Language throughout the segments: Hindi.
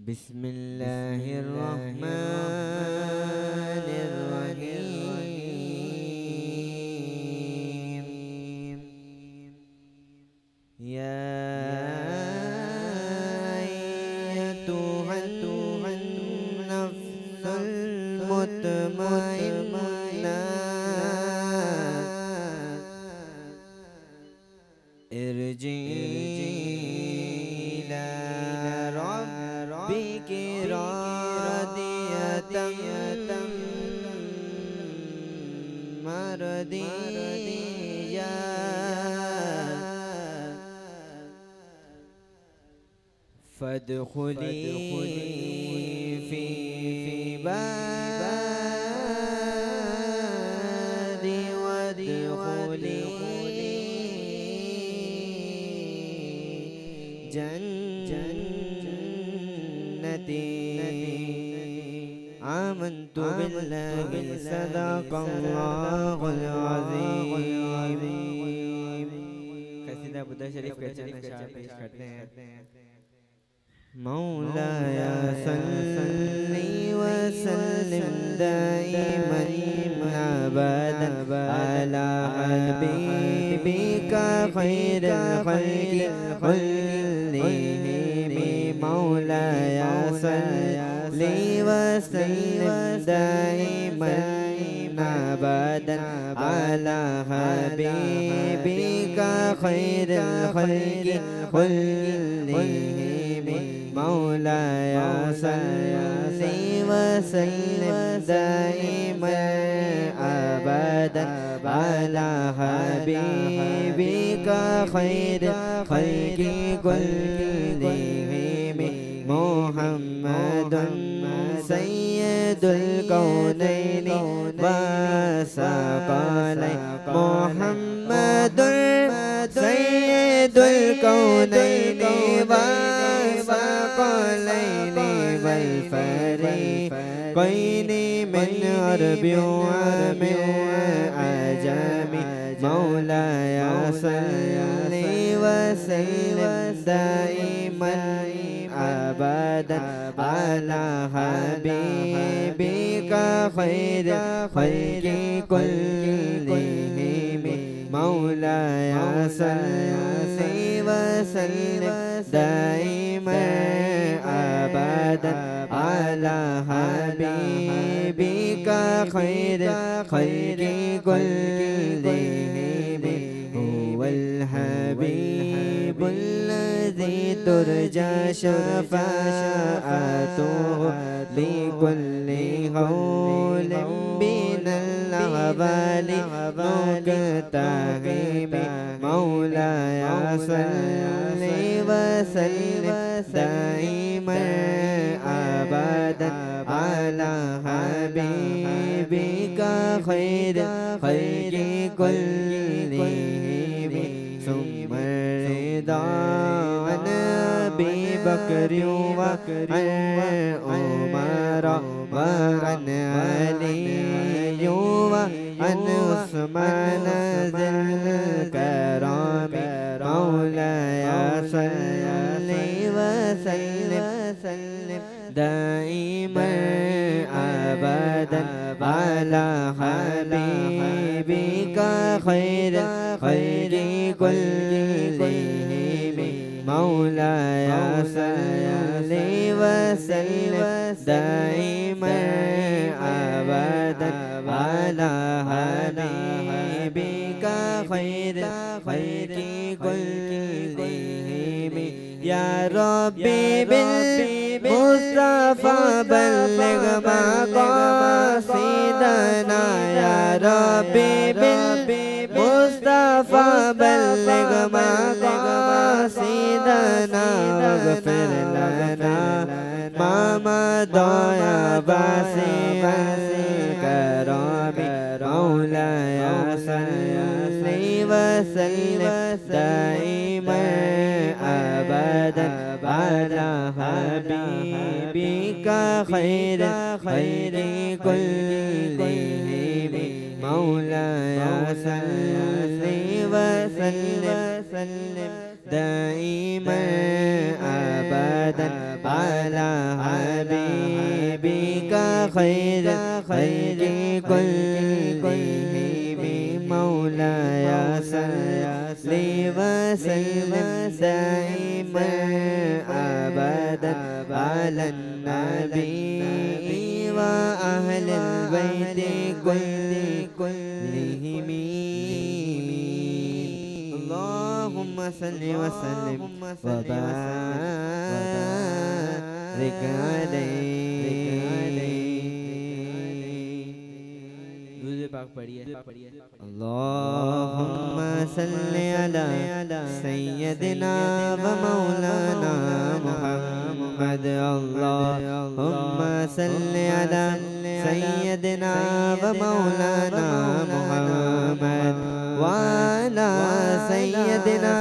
बिस्मिल्लाहिर्रहमानिर्रहीम। या अय्युहन नफ्सुल मुतमइन्ना इरजिई इला रब्बिकी रादियतम मरदिया फदखुली फी इबादी वदखुली जन्नती। आमन्तु बिल्लाहि सदक़ल्लाहुल अज़ीम। कसीदा बुदा शरीफ का चरण पेश करते हैं। मौलाया सल्ली व सल्लिम दाइमन अबदन अला हबीबिका खैरिल खल्क़ि कुल्लिहिम। मौलाया सल्ली व सल्लिम दाइमन अबदन अला हबीबिका खैरिल खल्क़ि कुल्लिहिम। मौलाया सल्ली व सल्लिम दाइमन अबदन अला हबीबिका खैरिल खल्क़ि कुल्लिहिम। मुहम्मदुन सय्यदुल कौनैनि व सकलैनि। मुहम्मदुन सय्यदुल कौनैनि व सकलैनि वल फरीक़ैनि मिन अरबी व मिन अजमी। मौलाया सल्ली व सल्लिम दाइमन अबदन अला हबीबिका खैरिल खल्क़ि कुल्लिहिम। मौलाया सल्ली व सल्लिम दाइमन अबदन अला हबीबिका खैरिल खल्क़ि कुल्लिहिम। हुवल हबीबुल्लज़ी तुरजा शफ़ाअतुहु बिकुल्लि क़ौलिन मिनल अहवालि मुक़तहिम। मौलाया सल्ली व सल्लिम दाइमन अबदन अला हबीबिका खैरिल खल्क़ि कुल्लिहिम। सुम्मा रिदा अन अबी बकर व अन उमर व अन अली व अन उस्मान ज़िल करम। मौलाया सल्ली व सल्लिम दाइमन अबदन अला हबीबिका खैरिल खल्क़ि कुल्लिहिम। मौलाया सल्ली व सल्लिम दाइमन अबदन अला हबीबिका खैरिल खल्क़ि कुल्लिहिम। या रब्बी बिल मुस्तफ़ा बल्लिग़ मक़ासिदना। या रब्बी बिल मुस्तफ़ा बल्लिग़ मक़ासिदना। वग़फ़िर लना मा मदा या वासिअल करम। मौलाया सल्ली व सल्लिम दाइमन अबदन अला हबीबिका खैरिल खल्क़ि कुल्लिहिम। मौलाया सल्ली व सल्लिम दाइमन अबदन अला खैर खैर कुल्लिहिम मौलाया सल्ली व सल्लिम दाइमन अबदन अलन नबी व अहलिल बैत कुल्लिहिम। अल्लाहुम्मा सल्लि व सल्लिम व बारिक अलैहि। दूसरे पाक पढ़िए। अल्लाहुम्मा सल्लि अला सय्यदिना व मौलाना मुहम्मद। अल्लाहुम्मा सल्लि अला सय्यदिना व मौलाना मुहम्मद व अला सय्यदिना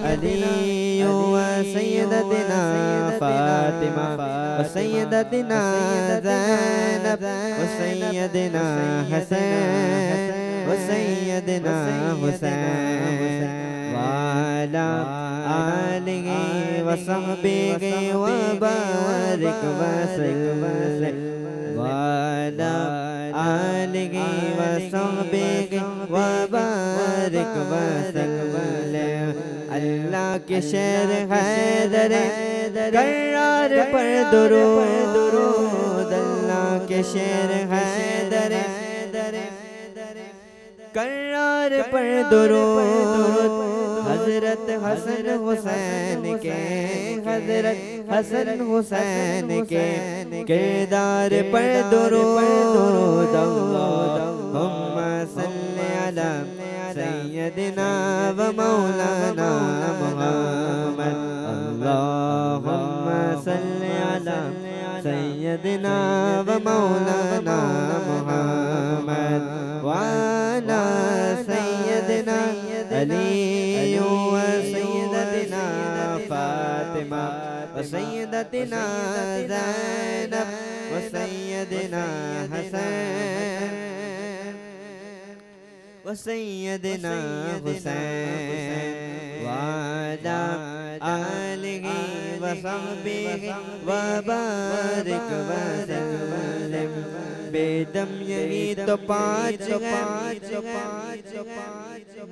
अली व सय्यदतिना फातिमा व सय्यदतिना ज़ैनब व सय्यदिना हसन व सय्यदिना हुसैन व अला आलिहि व सहबिहि व बारिक व सल्लिम व अला आलिहि व सहबिहि व बारिक व सल्लिम। अल्लाह के शेर हैदर कर्रार पर दुरूद। अल्लाह के शेर हैदर कर्रार पर दुरूद। हजरत हसन हुसैन के हजरत हसन हुसैन के किरदार पर दुरूद। अल्लाहुम्मा सल्लि अला सय्यदिना व मौलाना मुहम्मद। अल्लाहुम्मा सल्लि अला सय्यदिना व मौलाना मुहम्मद व अला सय्यदिना अली व सय्यदतिना फातिमा व सय्यदतिना ज़ैनब व सय्यदिना हसन व सय्यदिना हुसैन व अला आलिहि व सहबिहि व बारिक व सल्लिम। बेदम यही तो पाँच है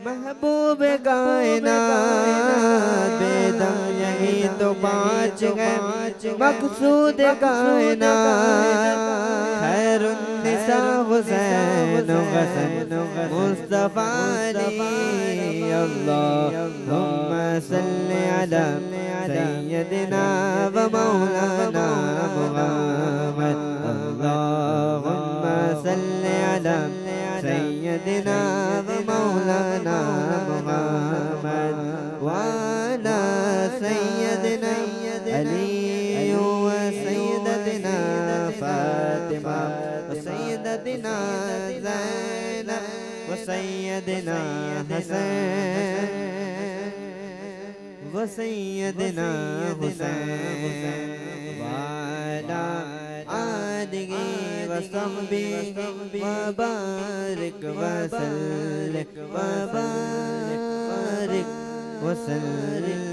महबूब कायनात। बेदम यही तो पाँच है मकसूद कायनात। खैरुन्निसा हुसैन हसन मुस्तफा अली। अल्लाहुम्मा सल्लि अला सय्यदिना व मौलाना मुहम्मद। अल्लाहुम्मा सल्लि अला सय्यदिना व मौलाना मुहम्मद व अला सय्यदिना अली व सय्यदतिना फातिमा व सय्यदतिना ज़ैनब व सय्यदिना हसन व सय्यदिना हुसैन व अला आलिहि व सहबिहि व बारिक व सल्लिम व बारिक व सल्लिम।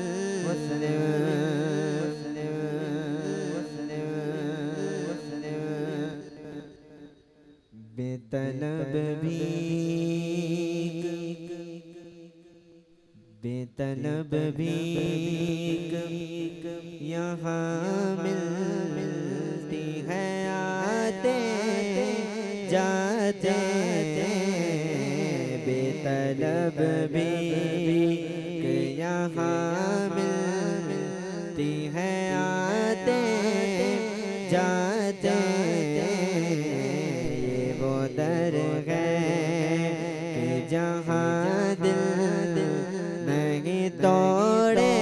बेतलब भीख यहाँ मिलती है आते जाते। बेतलब भीख यहाँ मिलती है आते जाते। ये वो दर है कि जहाँ दिल नहीं तोड़े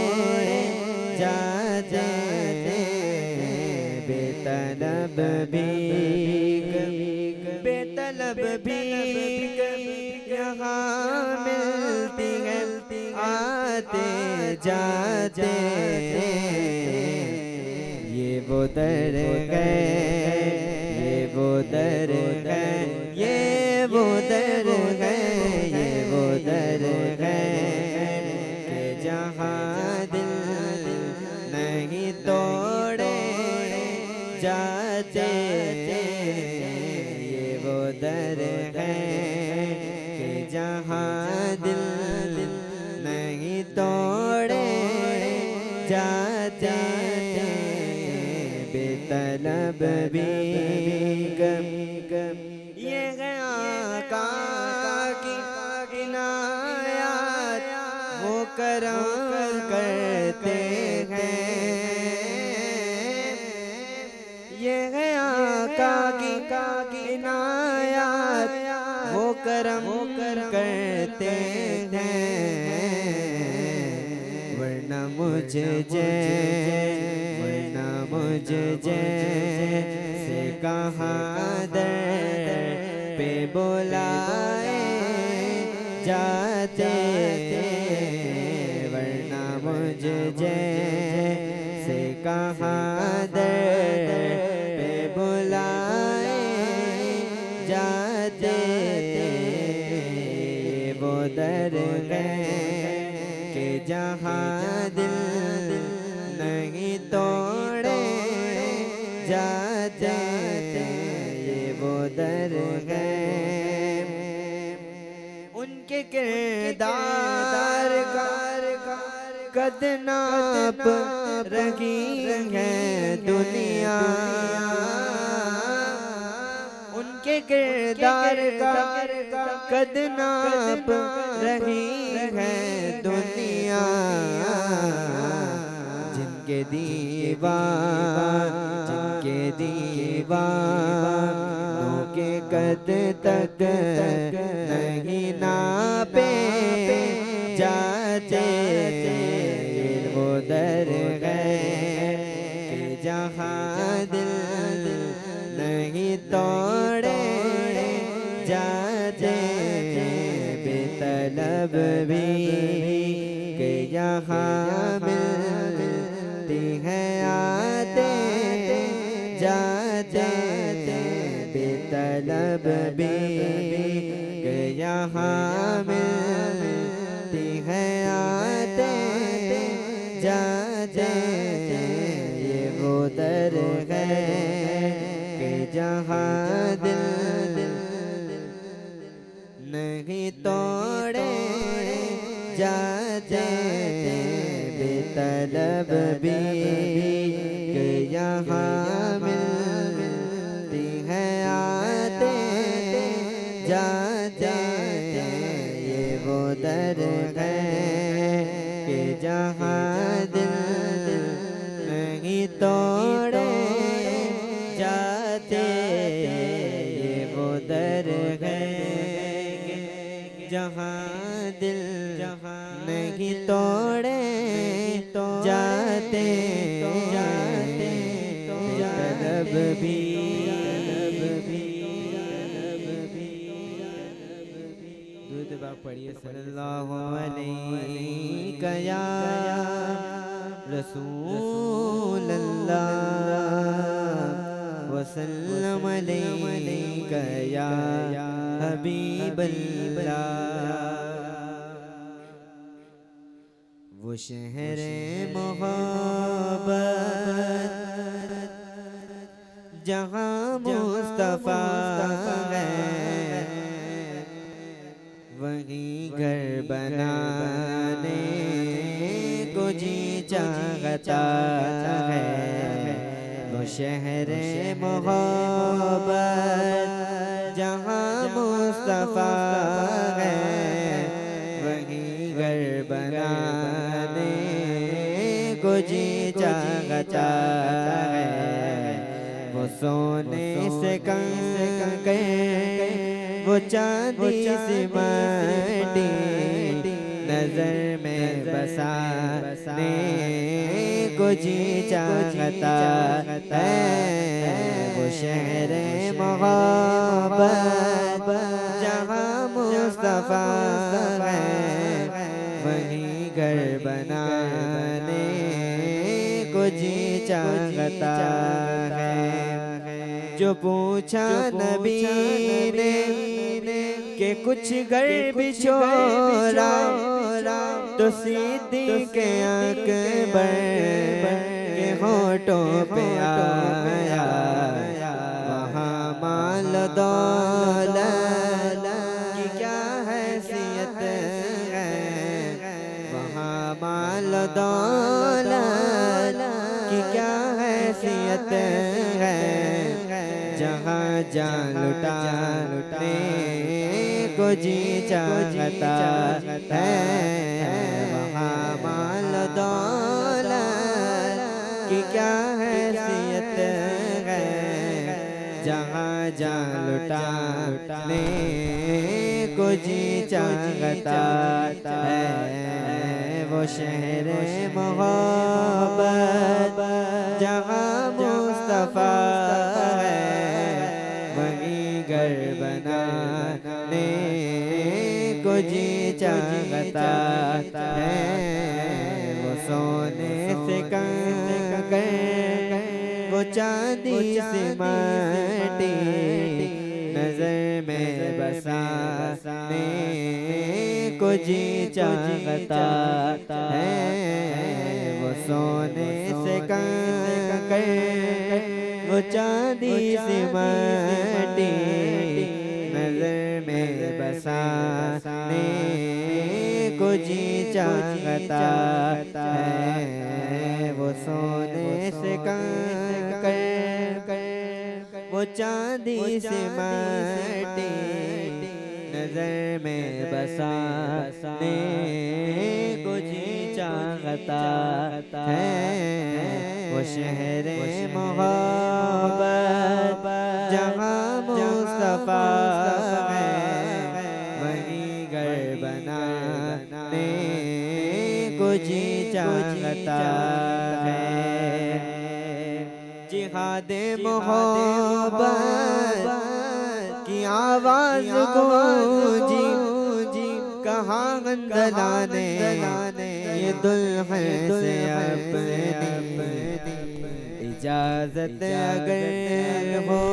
जाते। बेतलब भीख यहाँ मिलती है आते जाते। ये वो दर है ये वो दर है ये वो दर है ये वो दर है कि जहाँ दिल नहीं तोड़े जाते। जाते बेतलब भी ये आका की इनायत वो करम करते हैं। ये आका की इनायत वो करम करते हैं। वरना मुझे जैसे कहाँ दर पे बुलाए जाते। वरना मुझे जैसे कहाँ दर पे बुलाए जाते। वो दर है कि जहाँ दिल नहीं तोड़े जाते। ये वो दर है उनके किरदार का कदनाप रही है दुनिया। उनके किरदार का कदनाप रही है दुनिया। जिनके दीवानों के कद तक नहीं नापे जाते। वो दर है कि जहाँ दिल नहीं तोड़े जाते। बेतलब भी कि यहाँ मिलती है आते जाते। बेतलब भी कि यहाँ मिलती है आते जाते। ये वो दर है कि जहाँ दिल नहीं तोड़े जाते। बेतलब भी कि यहाँ मिलती है आते जाते। ये वो दर है कि जहाँ दिल नहीं तोड़े जाते। ये वो दर है जहाँ दिल नहीं तोड़े जाते। बेतलब भी दूध बाग पढ़िए। सल्लल्लाहु अलैहि या रसूल अल्लाह वसल्लम अलैका या हबीब अल्लाह। वो शहरे मोहब्बत जहाँ मुस्तफा है वहीं घर बनाने को जी चाहता है। वो शहरे मोहब्बत जहाँ मुस्तफा है वहीं घर बनाने को जी चाहता है। वो सोने से कंकर वो चांदी सी माटी नजर में बसाने को जी चाहता है। वो शहरे मोहब्बत जहाँ मुस्तफा है वहीं घर बनाने को जी चाहता है। जो पूछा नबी ने कि कुछ घर भी छोड़ा तो सिद्दीक़ अकबर के होठों पे आया। वहाँ माल दौलत की क्या हैसियत है। वहाँ माल दौलत हैसियत है, जहाँ जान लुटाने को जी चाहता है, वहाँ माल दौलत की क्या हैसियत है, जहाँ जान लुटाने को जी चाहता है। वो शहर मोहब्बत जहाँ मुस्तफा है, वहीं घर बनाने को जी चाहता है। वो सोने से कंकर, वो चांदी से माटी, नजर में बसाने को जी चाहता है। वो सोने से कंकर, वो चांदी से माटी, नजर में बसाने को जी चाहता है। वो सोने से कंकर, वो चांदी से माटी, नजर में बसाने को जी चाहता है। वो शहर मोहब्बत जहाँ मुस्तफा है, वहीं घर बनाने को जी चाहता है। जिहादे मोहब्बत की आवाज गूंजी, कहाँ गंदलाने ये दुल्हन से अपनी इजाजत अगर हो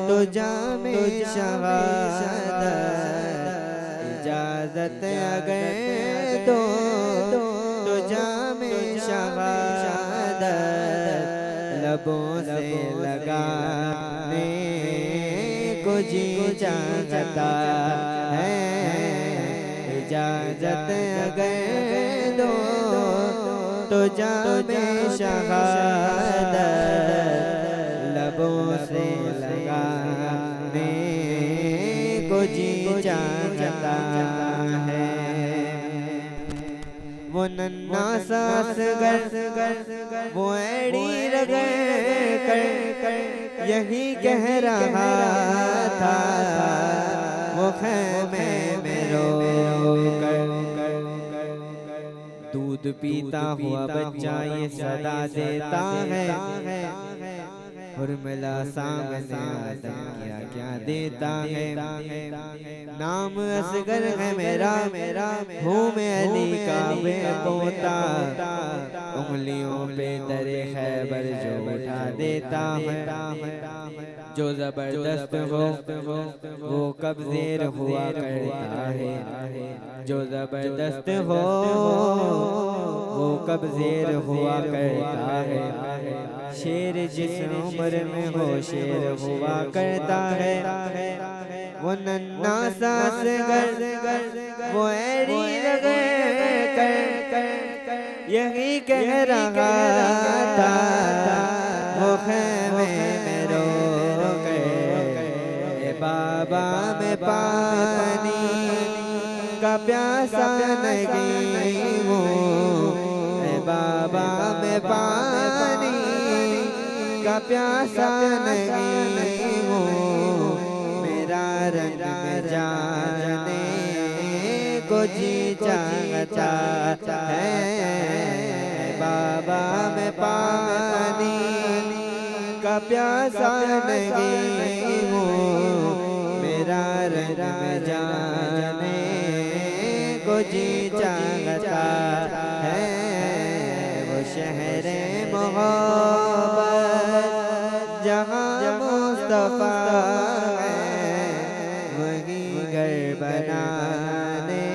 तो जामे शहादत, इजाजत अगर दो तो जामे शहादत, लबों से लगाने को जी चाहता है। इजाजत अगर दो तो जामे शहादत, लबों से लगाने को जी चाहता है। वो नन्ना सासगर वो एड़ी रगड़ कर यही कह रहा था, वो खैमे में रो कर दूध पीता हुआ बच्चा ये सदा देता है, उर्मिला सामने आदम क्या क्या देता है। नाम असगर है मेरा, हूँ मैं अली का बेपोता, उंगलियों पे दरे खैबर जो उठा देता है। जो जबरदस्त हो वो कब्ज़ेर हुआ करता है, जो जबरदस्त हो वो कब्ज़ेर हुआ करता है। शेर जिस उम्र में हो शेर हुआ करता है। वो नन्ना सासगर वो एड़ी रगड़ कर यही कह रहा था, वो खैमे में रो कर बाबा में पानी का प्यासा नहीं हूँ, बाबा में पानी का प्यासा नहीं हूँ। मेरा रंग में जाने को जी चाहता है, बाबा में पानी का प्यासा नहीं हूँ। मेरा रंग में जाने को जी चाहता है। वो शहर मोहब्बत जहाँ मुस्तफा है, वहीं घर बनाने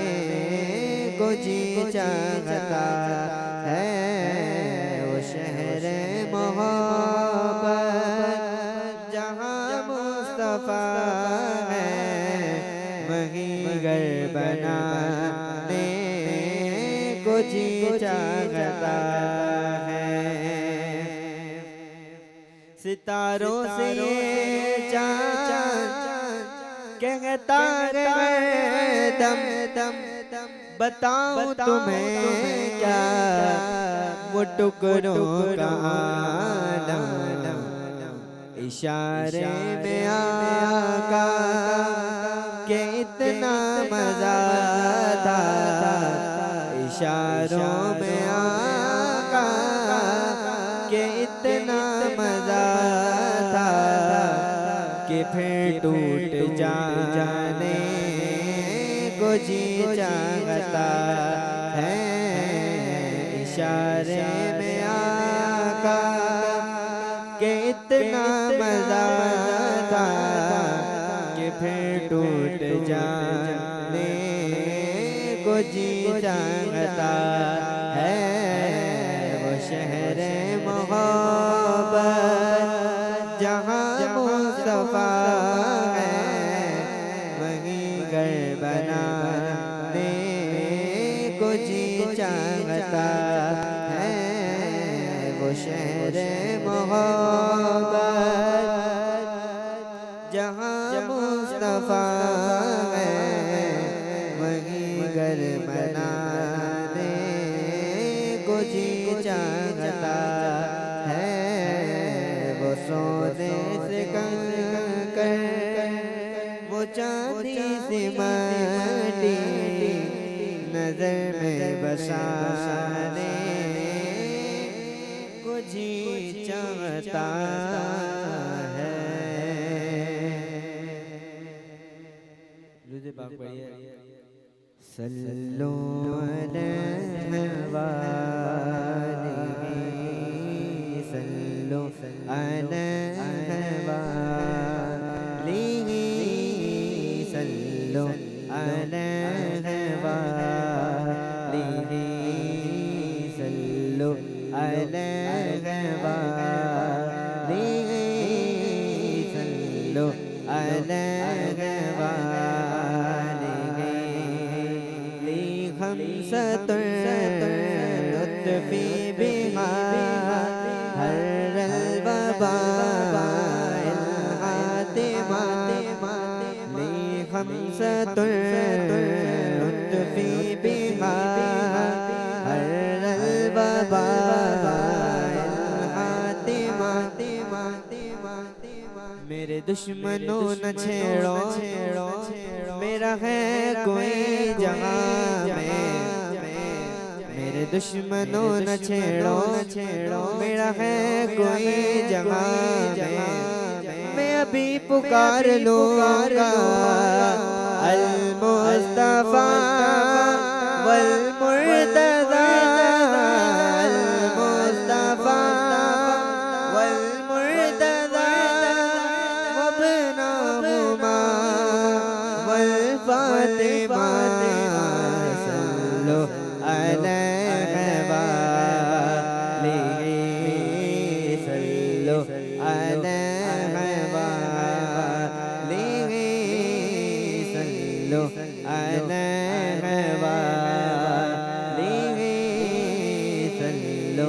को जी चाहता है। वो शहर मोहब्बत जहाँ मुस्तफा है, वहीं घर बनाने को जी चाहता है। सितारों से ये चाँद कहता है दम दम, बताऊं तुम्हें क्या वो टुकड़ों का आलम। इशारे में आका के इतना मजा था, इशारों में आका के इतना मजा था कि फिर टूट जाने को जी चाहता है। इशारे में आका के इतना मजा था कि फिर टूट जाने को जी चाहता है। वो शहर मोहब्बत जहाँ मुस्तफा है, वहीं घर बनाने को जी चाहता है। वो शहर मोहब्बत जहाँ मुस्तफा है, वहीं घर बनाने को जी चाहता है। वो सोने से कंकर, वो चांदी से माटी नजर में बसाने को जी चाहता है। सल्लो अलैहि सल्लो अलैहि सल्लो अलैहि सल्लो अलैहि सल्लो अलैहि खमसतुन लुत्फ़ी बिहा हर्रल वबाइल हातिमा ली खमसतुन लुत्फ़ी बिहा हर्रल वबाइल हातिमा। मेरे दुश्मनों न छेड़ो मेरा है कोई जहाँ में, मेरे दुश्मनों न छेड़ो मेरा है कोई जहाँ में। मैं अभी पुकार लूँगा अल मुस्तफा वल मुर्तज़ा, अल मुस्तफा वल मुर्तज़ा वब्नाहुमा वल फातिमा। सल्लो अलैहि सल्लो अलैहि सल्लो अलैहि सल्लो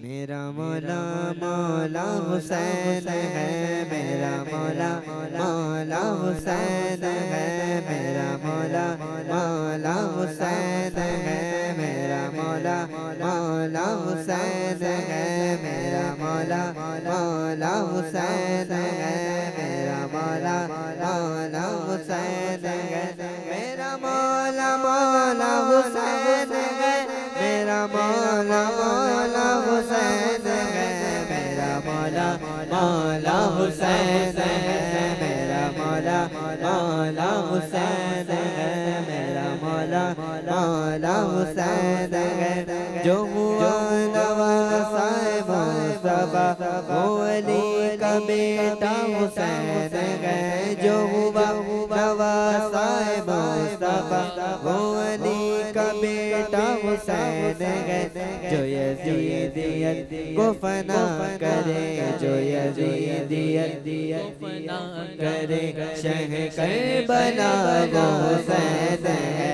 मेरा मौला मौला हुसैन है, मेरा मौला मौला हुसैन है, मेरा मौला मौला हुसैन है, मेरा मौला मौला हुसैन है, मेरा मौला मौला हुसैन है, मेरा मौला मौला हुसैन है, मेरा मौला मौला हुसैन है, मेरा मौला मौला हुसैन है, मेरा मौला मौला हुसैन है, मेरा मौला मौला हुसैन है, मेरा मौला मौला हुसैन है। जो हुआ नवासाए मुस्तफा वो अली का बेटा हुसैन है, जो हुआ नवासाए मुस्तफा वो अली का बेटा हुसैन है जो यजीदियत को फना करे, जो यजीदियत फना करे। शह करबला वो हुसैन है,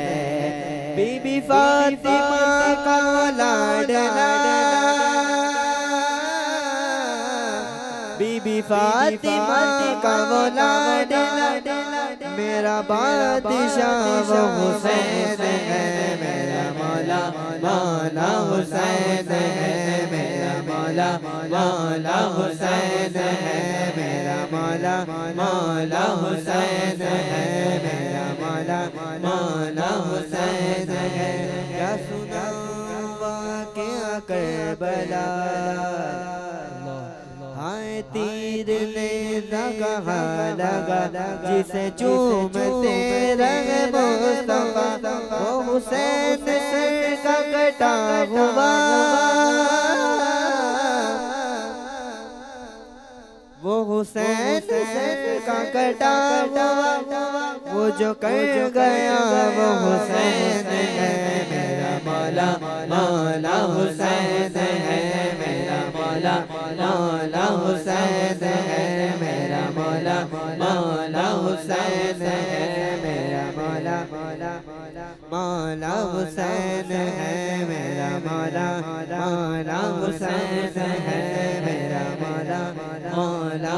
बीबी फातिमा का लाडला, बीबी फातिमा का वो लाडला, मेरा बादशाह वो हुसैन है, मेरा मौला मौला हुसैन है, मेरा मौला मौला हुसैन है, मेरा मौला मौला हुसैन है, मेरा मौला मौला हुसैन है। क्या सुनाऊं वाक़या करबला, हाय तीर ने लगा लगा जिसे चूमते रहे मुस्तफा, वो हुसैन सर का कटा हुआ, वो हुसैन सर का कटा हुआ, वो जो कर गया वो हुसैन है, मेरा मौला मौला हुसैन है, मेरा मौला मौला हुसैन है, मेरा मौला मौला हुसैन है, मेरा मौला मौला हुसैन है, मेरा मौला मौला हुसैन है, मेरा मौला मौला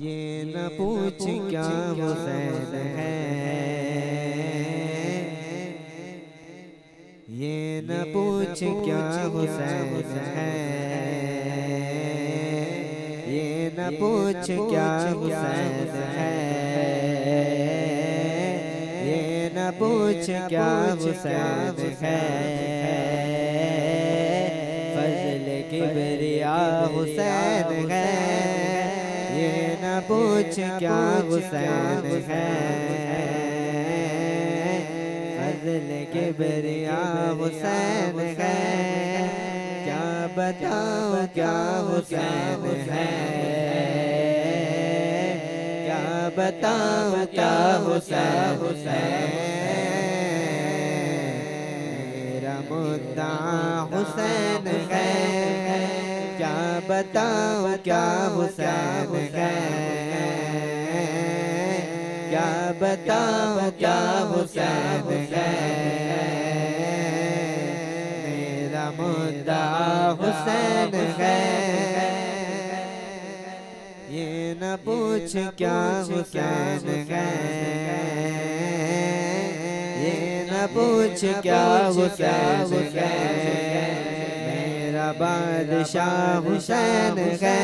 ये न पूछ क्या हुसैन है, ये न पूछ क्या हुसैन है, ये न पूछ क्या हुसैन है, ये न पूछ क्या हुसैन है, फज़ल किबरिया हुसैन है, ये न पूछ क्या हुसैन है, फज़ल किबरिया हुसैन है, क्या बताऊं क्या हुसैन है, क्या बताऊं क्या हुसैन है, मेरा मुद्दा हुसैन है, क्या बताऊं क्या हुसैन है, क्या बताऊं क्या हुसैन है, मेरा मुद्दा हुसैन है, ये न पूछ क्या हुसैन है, ये न पूछ क्या हुसैन है, मेरा बादशाह हुसैन है,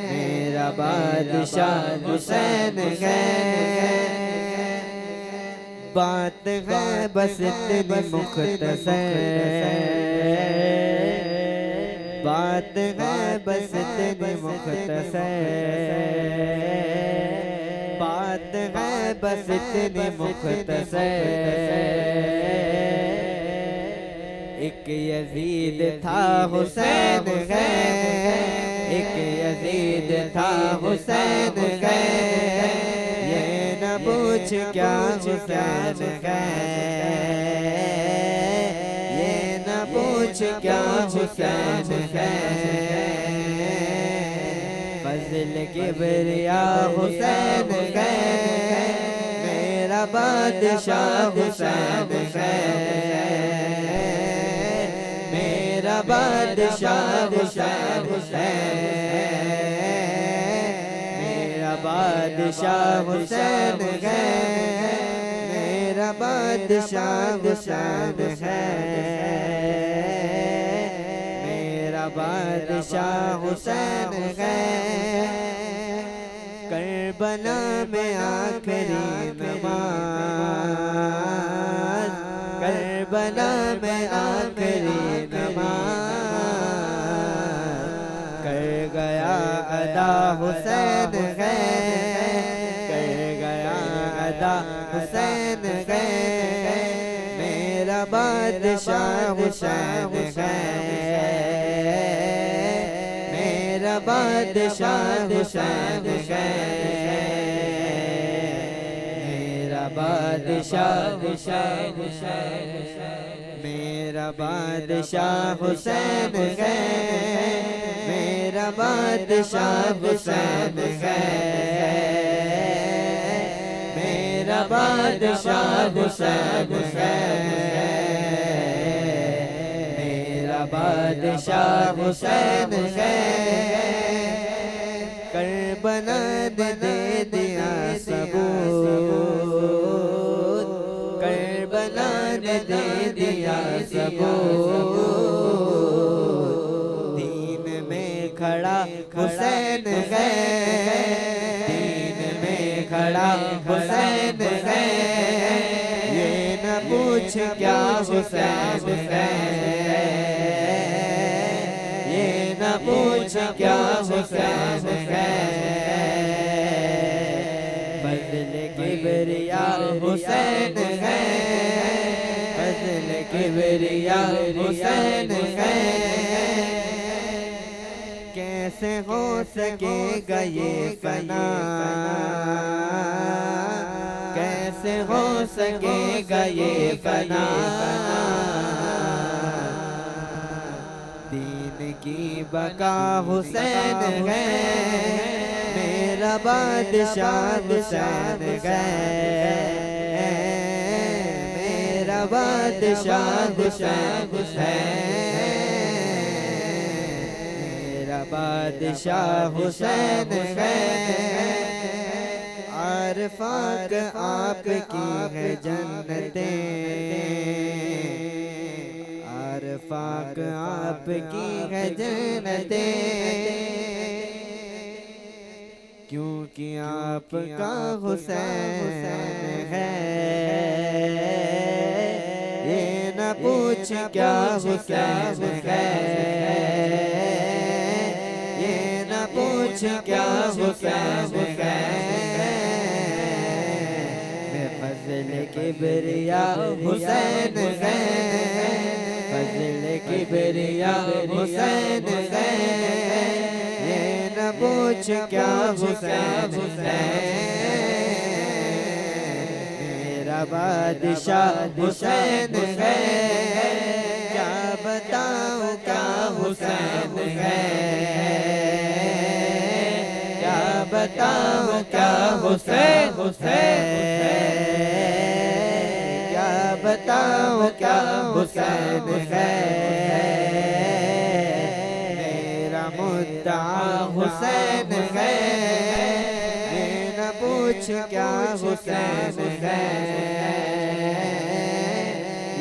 मेरा बादशाह हुसैन है, बात है बस इतनी मुख्तसर, बात है बस इतनी मुख्तसर, बात है बस इतनी मुख्तसर। एक यजीद था हुसैन है, एक यजीद था हुसैन है, ये न पूछ क्या हुसैन है, ये न पूछ क्या हुसैन है, फज़ल किबरिया हुसैन है, मेरा बादशाह हुसैन है, मेरा बादशाह हुसैन है, मेरा बादशाह हुसैन है, मेरा बादशाह हुसैन है, मेरा बादशाह हुसैन है, करबला में आखिरी नमाज़, करबला में आखिरी कर गया अदा हुसैन है, कर गया अदा हुसैन है, मेरा बादशाह हुसैन है, मेरा बादशाह हुसैन है, मेरा बादशाह हुसैन है, मेरा बादशाह हुसैन है, मेरा बादशाह हुसैन है, मेरा बादशाह हुसैन है, मेरा बादशाह हुसैन है। करबला ने दे दिया सबूत, करबला ने दे दिया सबूत, दीन में खड़ा हुसैन है, दीन में खड़ा हुसैन है, ये न पूछ क्या हुसैन है, ये न पूछ क्या हुसैन है, फज़ल किबरिया हुसैन है, फज़ल किबरिया हुसैन है, कैसे हो सकेगा ये फना, कैसे हो सकेगा ये फना, दीन की बका हुसैन है, मेरा बादशाह हुसैन है, मेरा बादशाह हुसैन है, मेरा बादशाह हुसैन है। आरफ़ाक आपकी है जन्नतें, आरफ़ाक आपकी है जन्नतें, क्योंकि आपका हुसैन है, ये न पूछ क्या हुसैन है, ये न पूछ क्या हुसैन है, फज़ल किबरिया हुसैन है, फज़ल किबरिया हुसैन है, ये न पूछ क्या हुसैन है, मेरा बादशाह हुसैन है, क्या बताऊं क्या हुसैन है, क्या बताऊं क्या हुसैन है, क्या बताऊं क्या हुसैन है, मेरा मुद्दा हुसैन है, ये न पूछ क्या हुसैन है,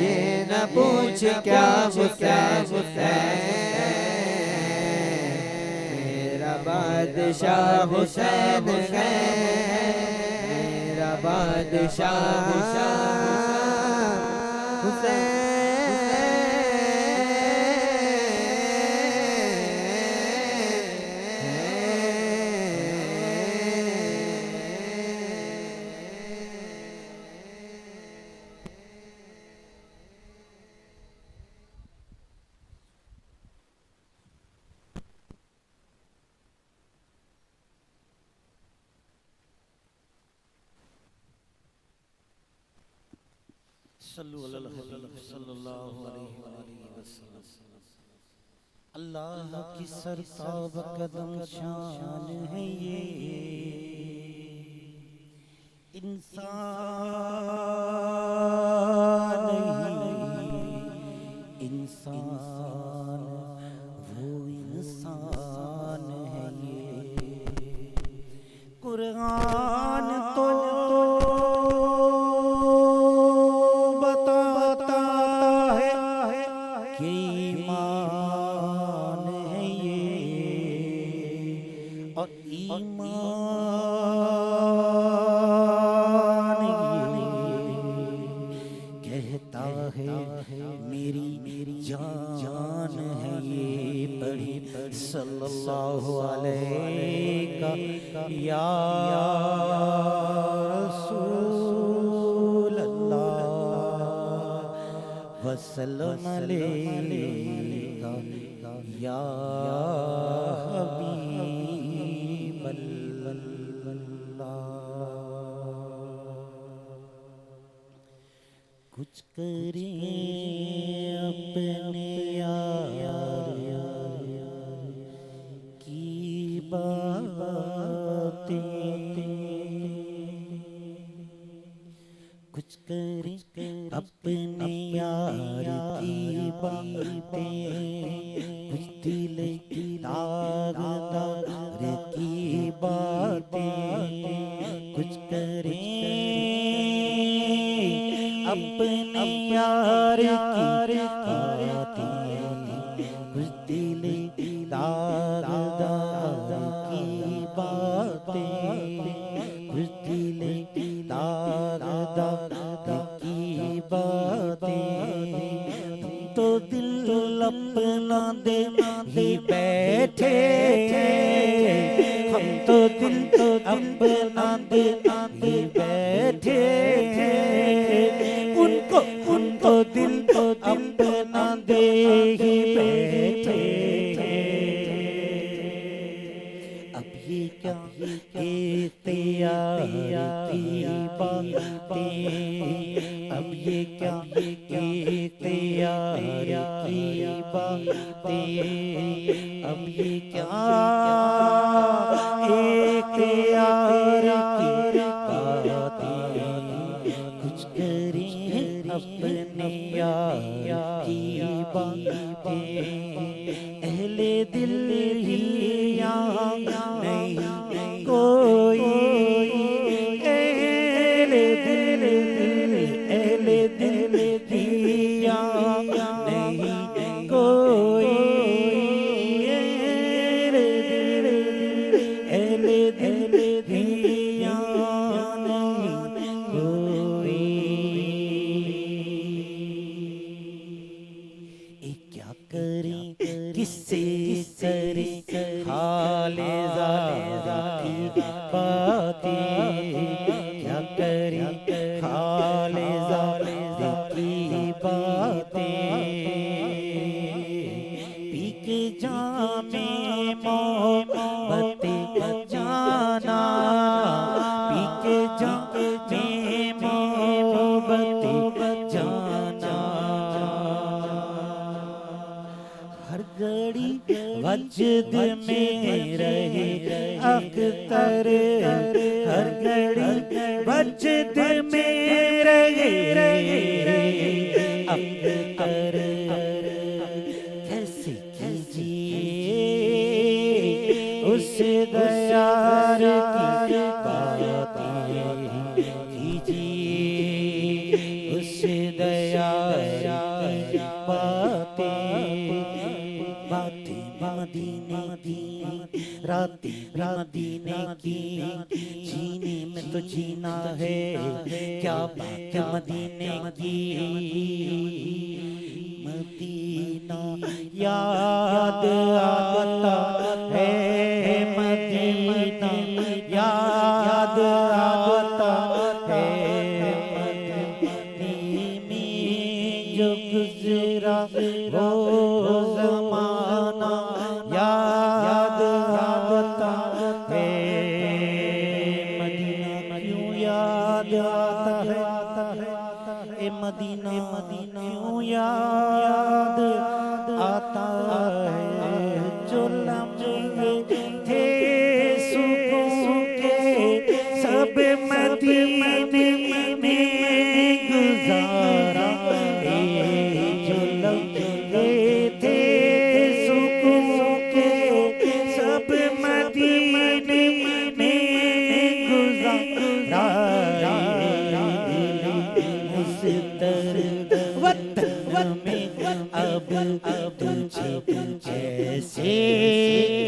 ये न पूछ क्या हुसैन है, मेरा बादशाह हुसैन है, मेरा बादशाह हुसैन। सल्लल्लाहु अलैहि वसल्लम। अल्लाह की सरताब कदम शान है ये, इंसान नहीं, इंसान वो इंसान है ये। कुरान तो बताता है कि ईमान है ये, और ईमान ये कहता है मेरी जान है ये। पढ़ी सल्लल्लाहु अलैहि का या रसूल अल्लाह, वसल्लम अलैका या हबीबल्लाह। कुछ करें अपने यार की बातें, कुछ करें अपने यार की बातें, कुछ दिल की दागदार की बातें, कुछ करें अपने यार की बातें, कुछ दिल की दागदार की बातें, कुछ दिल की दागदार की बातें। तो दिल अपना दे ही बैठे, हम तो दिल अपना दे ही बैठे, उनको दिल अपना दे ही बैठे। अब ये क्या इख्तियार की बातें, अब ये क्या इख्तियार की बातें, अब ये क्या इख्तियार की बातें। कुछ करें अपने यार की बातें, अहले दिल ही यहाँ नहीं कोई, अहले दिल ही यहाँ नहीं कोई, अहले दिल ही यहाँ नहीं कोई। क्या करें किससे करें हाले ज़ादा की बातें, क्या करें हाले ज़ादा की बातें। पी के जामे मोहब्बतें जाना, पी के जामे मोहब्बतें जाना, हर घड़ी वजद में रहे अख्तर, हर घड़ी वजद में रहे अख्तर। कैसे कीजिए उस दयार की बातें, कीजिए उस दयार की बातें। बातें मदीने की, रातें मदीने की, जीने में तो जीना है, क्या बात मदीने की। मदीना याद आता है, मदीना याद आता है, मदीने में जो गुजरा वो ज़माना याद आता है। मदीना क्यों याद आता है, ए मदीना क्यों याद आता है। जो लम्हे थे सुकून के सब मदीने में गुजारा, जो लम्हे थे सुकून के सब मदीने में गुजारा। वतन में अब तुझे कैसे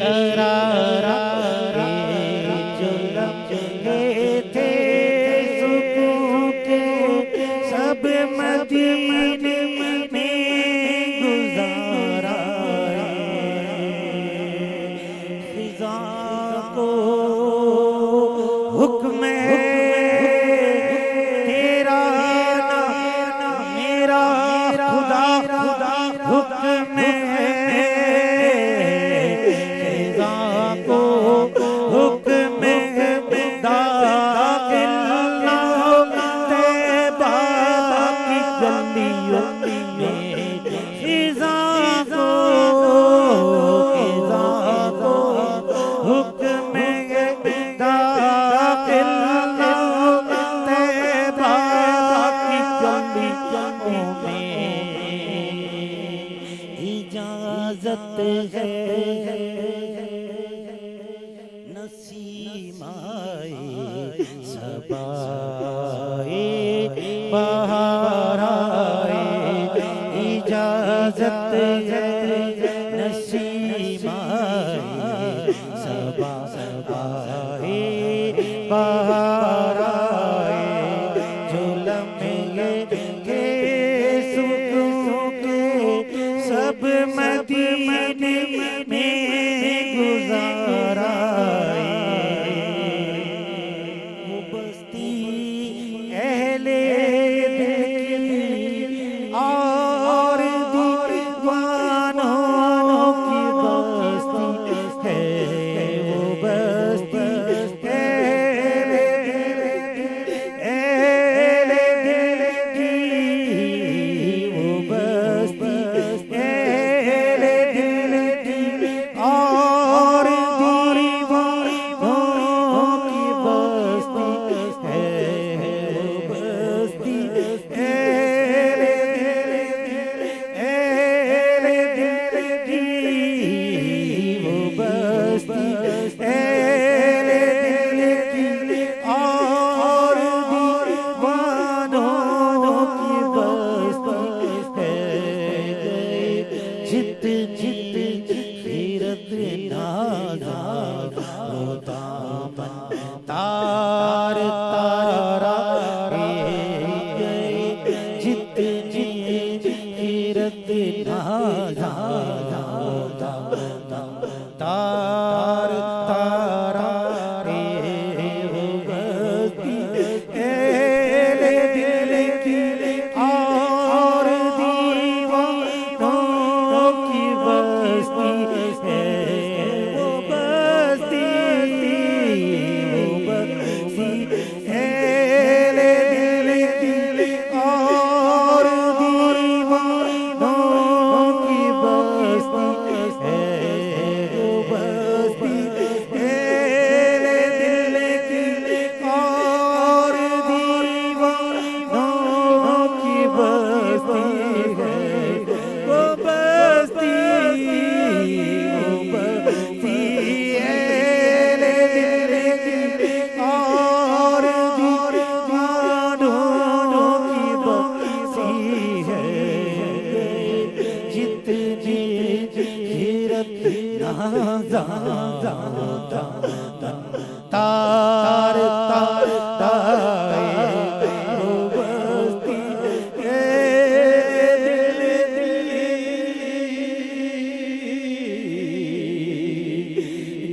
करारा, जो लम्हे थे सुकून के सब मदीने में गुजारा। खिज़ा को हुक्म तेरा ना मेरा खुदा सुबाए बहार आए, इजाजत है नसीम आए, सबा आए बहार आए, जो लम्हे के सुख के सब मदीने में गुजारा, वो बस्ती अहले दिल की और दीवानों की बस्ती है, वो बस्ती अहले दिल की, वो बस्ती अहले दिल की और दीवानों की बस्ती है, वो बस्ती अहले दिल की, वो बस्ती अहले दिल की और दीवानों की बस्ती है। जितनी खीरत नाज़ा वो दामन तार तारा गए, जितनी खीरत नाज़ा वो दामन तार तारा वो बस्ती अहले दिल की और दीवानों की बस्ती है, वो बस्ती अहले दिल की और दीवानों की बस्ती है, वो बस्ती अहले दिल की और दीवानों की बस्ती है, वो बस्ती अहले दिल की और दीवानों की बस्ती है। जितनी खीरत नाज़ा तार तार वो बस्ती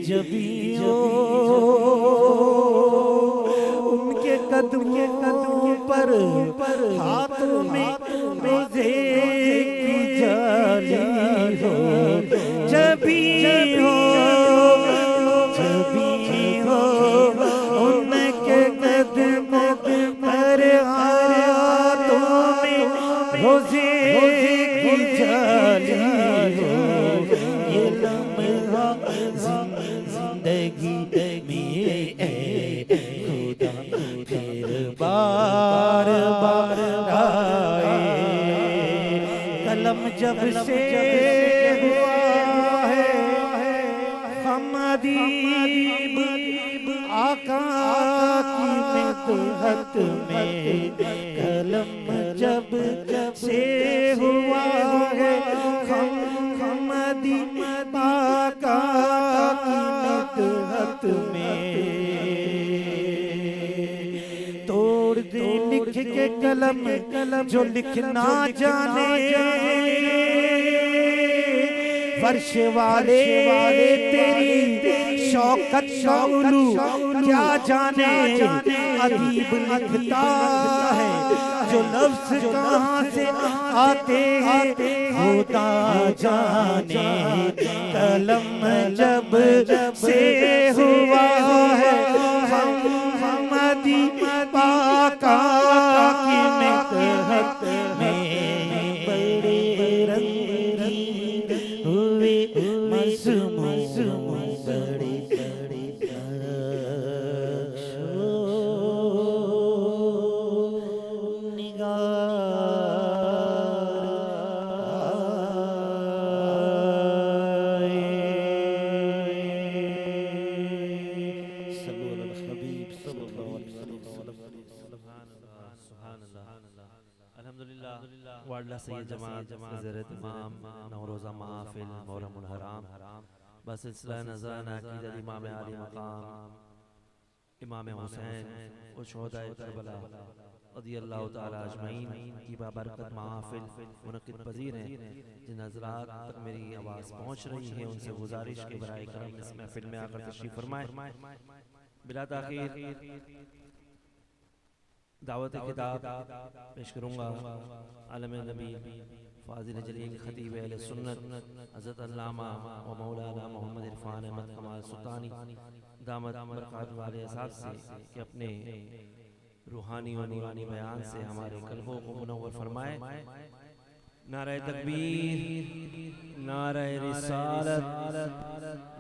जबी हो उनके कदमों पर हाथों में रोज़े की जाली हो, जबी हो उनके कदमों पर हाथों में रोज़े की जाली हो, ये लम्हा जिंदगी में खुदा फिर बार बार आए, कलम जब से हुआ है हम अदीब आका की मितहत में, कलम जब से हुआ है हम अदीब आका की मितहत में, तोड़ दे लिख के कलम जो लिखना जाने, फर्श वाले तेरी शौकत शौलू क्या जाने, अदीब लिखता है जो लफ्ज़ कहाँ से आते हैं खुदा जाने, कलम जब से हुआ है हम अदीब आका की मितहत में, बड़े रंगीन हुए मसमूम बड़े निगार अल्हम्दुलिल्लाह वाडला सैयद जमात हज़रत इमाम नौरोज़ा महफिल मुहर्रमुल हराम बस सिलसिला नज़रान अक़ीदत इमाम आली मक़ाम इमाम हुसैन और शुहदाए करबला रज़ियल्लाहु तआला अजमईन की बाबरकत महफिल मुनक़्क़िद पज़ीर हैं। जिन हज़रात तक मेरी आवाज़ पहुँच रही है उनसे गुजारिश के बराए करम इस महफिल में आकर तशरीफ़ फरमाएं। बिला ताख़ीर दावत किताब पेश करूँगा। आलम नबी फाजिल जलील खतीब अहले सुन्नत हज़रत अल्लामा व मौलाना मोहम्मद इरफान अहमद कमाल सुल्तानी दामत बरक़ात वाले साहब से कि अपने रूहानी व नूरानी बयान से हमारे क़ल्बों को मुनव्वर फरमाए। नारे तकबीर, नारे रिसालत,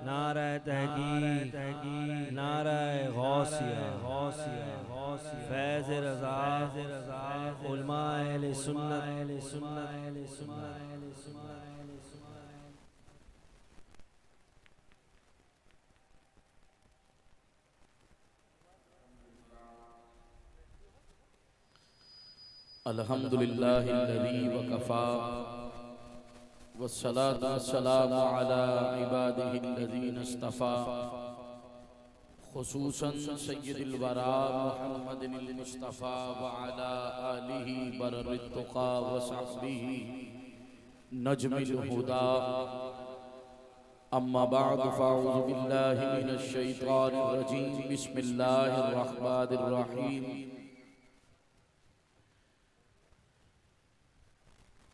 नारे तहक़ीक़, नारे गौसिया, फैज़ रज़ा, उलमाए अहले सुन्नत। अल्हम्दुलिल्लाहिल्लज़ी वकफ़ा वस्सलातु वस्सलामु अला इबादिहिल्लज़ीना इस्तफ़ा खुसूसन सय्यिदिल वरा मुहम्मदिल मुस्तफ़ा व अला आलिहि बर्रित तुक़ा व सहबिहि नजमिल हुदा। अम्मा बअद फ़अऊज़ु बिल्लाहि मिनश शैतानिर रजीम। बिस्मिल्लाहिर रहमानिर रहीम।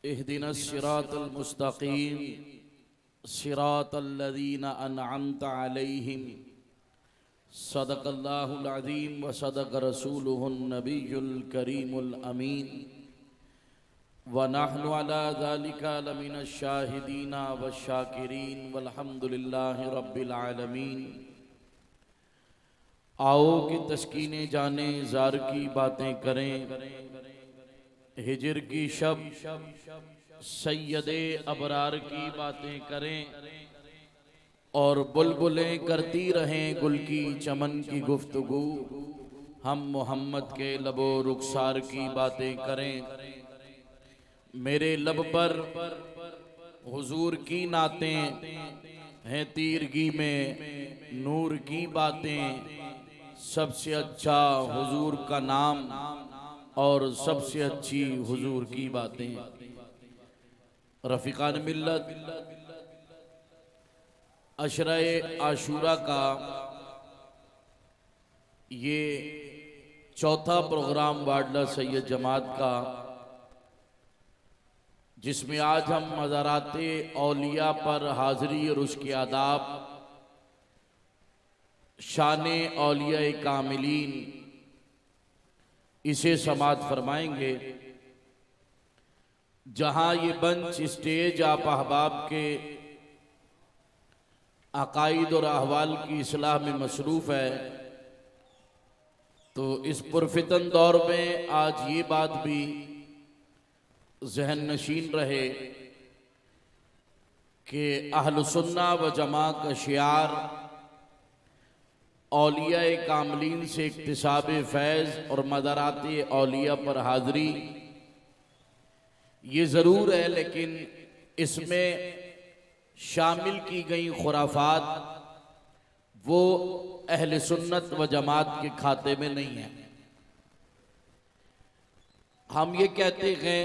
इहदिनस सिरातल मुस्तक़ीम सिरातल लज़ीना अनअमता अलैहिम। सदक़ल्लाहुल अज़ीम व सदक़ रसूलुहुन नबियुल करीमुल अमीन व नहनु अला ज़ालिका लमिनश शाहिदीना व शाकिरीन वल्हम्दुलिल्लाहि रब्बिल आलमीन। आओ कि तस्कीने जाने ज़ार की बातें करें, हिजर की शब सैयदे अबरार की बातें करें और बुलबुलें करती रहें गुल की चमन की गुफ्तगू। हम मोहम्मद के लबो रुखसार की बातें करें। मेरे लब पर हुजूर की नातें हैं, तीरगी में नूर की बातें। सबसे अच्छा हुजूर का नाम और सबसे अच्छी हुजूर की बातें। रफ़ीक़ान मिल्लत अशराए आशूरा का ये चौथा प्रोग्राम वाडला सैयद जमात का, जिसमें आज हम मज़ाराते औलिया पर हाज़री और उसके आदाब, शाने औलिया कामिलीन, इसे समात फरमाएंगे। जहां ये मंच स्टेज आप अहबाब के अकाईद और अहवाल की इस्लाह में मसरूफ़ है, तो इस पुरफितन दौर में आज ये बात भी ज़हन नशीन रहे कि अहल सुन्ना व जमा का शियार औलिया कामलीन से इक्तिसाब फैज़ और मज़ारात औलिया पर हाज़री, ये ज़रूर है, लेकिन इसमें शामिल की गई खुराफात वो अहले सुन्नत व जमात के खाते में नहीं है। हम ये कहते हैं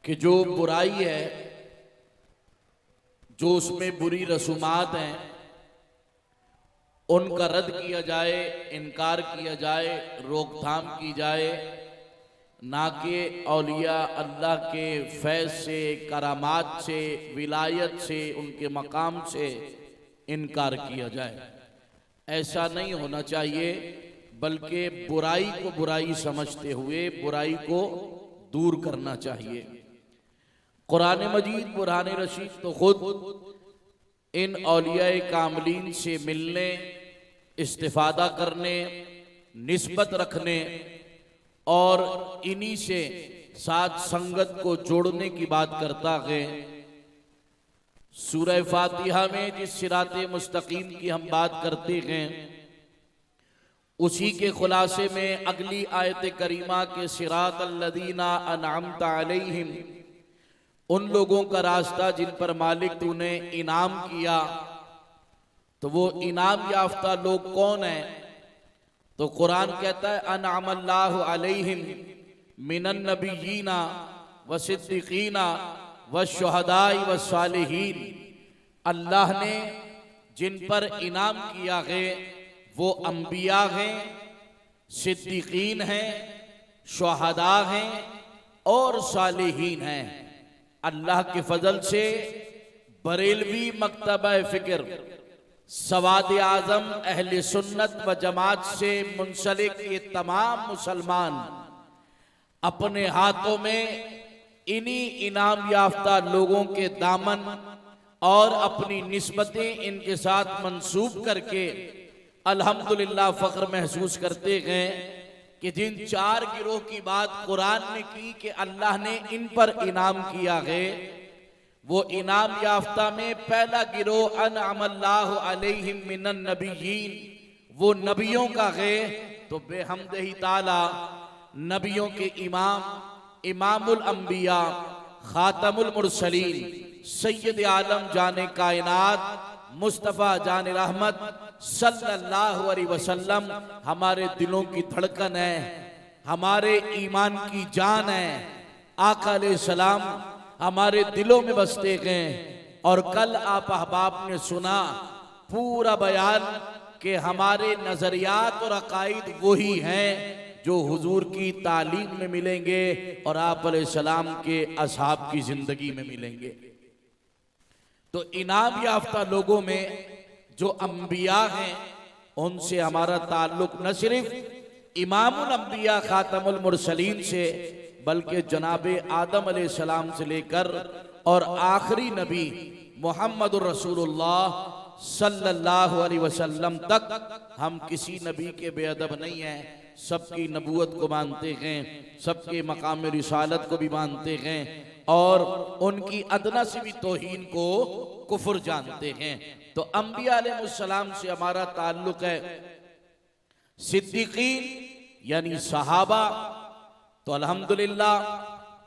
कि जो बुराई है, जो उसमें बुरी रसूमात हैं, उनका रद्द किया जाए, इनकार किया जाए, रोकथाम की जाए, ना कि औलिया अल्लाह के फैज़ से, करामात से, विलायत से, उनके मकाम से इनकार किया जाए। ऐसा नहीं होना चाहिए, बल्कि बुराई को बुराई समझते हुए बुराई को दूर करना चाहिए। कुरान मजीद बुरहान रशीद तो खुद इन औलिया कामलीन से मिलने, इस्तिफादा करने, निस्बत रखने और इन्हीं से साथ संगत को जोड़ने की बात करता है। सूरह फातिहा में जिस सिराते मुस्तकीम की हम बात करते हैं, उसी के खुलासे में अगली आयत करीमा के सिरातल लदीना अनअमता अलैहिम, उन लोगों का रास्ता जिन पर मालिक तूने इनाम किया। तो वो इनाम याफ्ता लोग कौन हैं? तो कुरान कहता है अनअमल्लाहु अलैहिम मिनन नबिय्यीना व सिद्दीकीना व शुहदाई व सालिहीन। अल्लाह ने जिन पर इनाम किया है वो अंबिया हैं, सिद्दीकीन हैं, शुहदा हैं और सालिहीन हैं। अल्लाह के फजल से बरेलवी मकतबा फिक्र सवाद आजम अहले सुन्नत व जमात से मुंसलिक ये तमाम मुसलमान अपने हाथों में इन्हीं इनाम याफ्ता लोगों के दामन और अपनी निस्बतें इनके साथ मंसूब करके अल्हम्दुलिल्लाह फख्र महसूस करते गए कि जिन 4 गिरोह की बात कुरान ने की कि अल्लाह ने इन पर इनाम किया है, वो इनाम याफ्ता में पहला गिरोह अनअमल्लाहु अलैहिम मिनन नबिय्यीन, वो नबियों का है। तो बेहम्दिही ताला नबियों के इमाम, इमामुल अंबिया, खातमुल मुरसलीन, सैयद आलम जाने कायनात मुस्तफ़ा जान रहमत सल्लल्लाहु अलैहि वसल्लम हमारे दिलों की धड़कन है, हमारे ईमान की जान है। आका अलैहिस्सलाम हमारे दिलों में बसते गए। और कल आप अहबाब ने सुना पूरा बयान कि हमारे नजरियात और अकायद वही हैं जो हुजूर की तालीम में मिलेंगे और आप अलैहिस्सलाम के असहाब की जिंदगी में मिलेंगे। तो इनाम याफ्ता लोगों में जो अंबिया हैं उनसे हमारा ताल्लुक न सिर्फ इमामुल अंबिया खातमुल मुरसलीन से बल्कि जनाबे आदम अलैहिस्सलाम से लेकर और आखिरी नबी मुहम्मदुर रसूलुल्लाह सल्लल्लाहु अलैहि वसल्लम तक हम किसी नबी के बेअदब नहीं हैं। सबकी नबूवत को मानते हैं, सबके मकाम रिसालत को भी मानते हैं और उनकी अदना से भी तौहीन को कुफर जानते हैं। तो अंबिया अलैहिस्सलाम से हमारा ताल्लुक है। सिद्दीकीन यानी सहाबा, तो अल्हम्दुलिल्लाह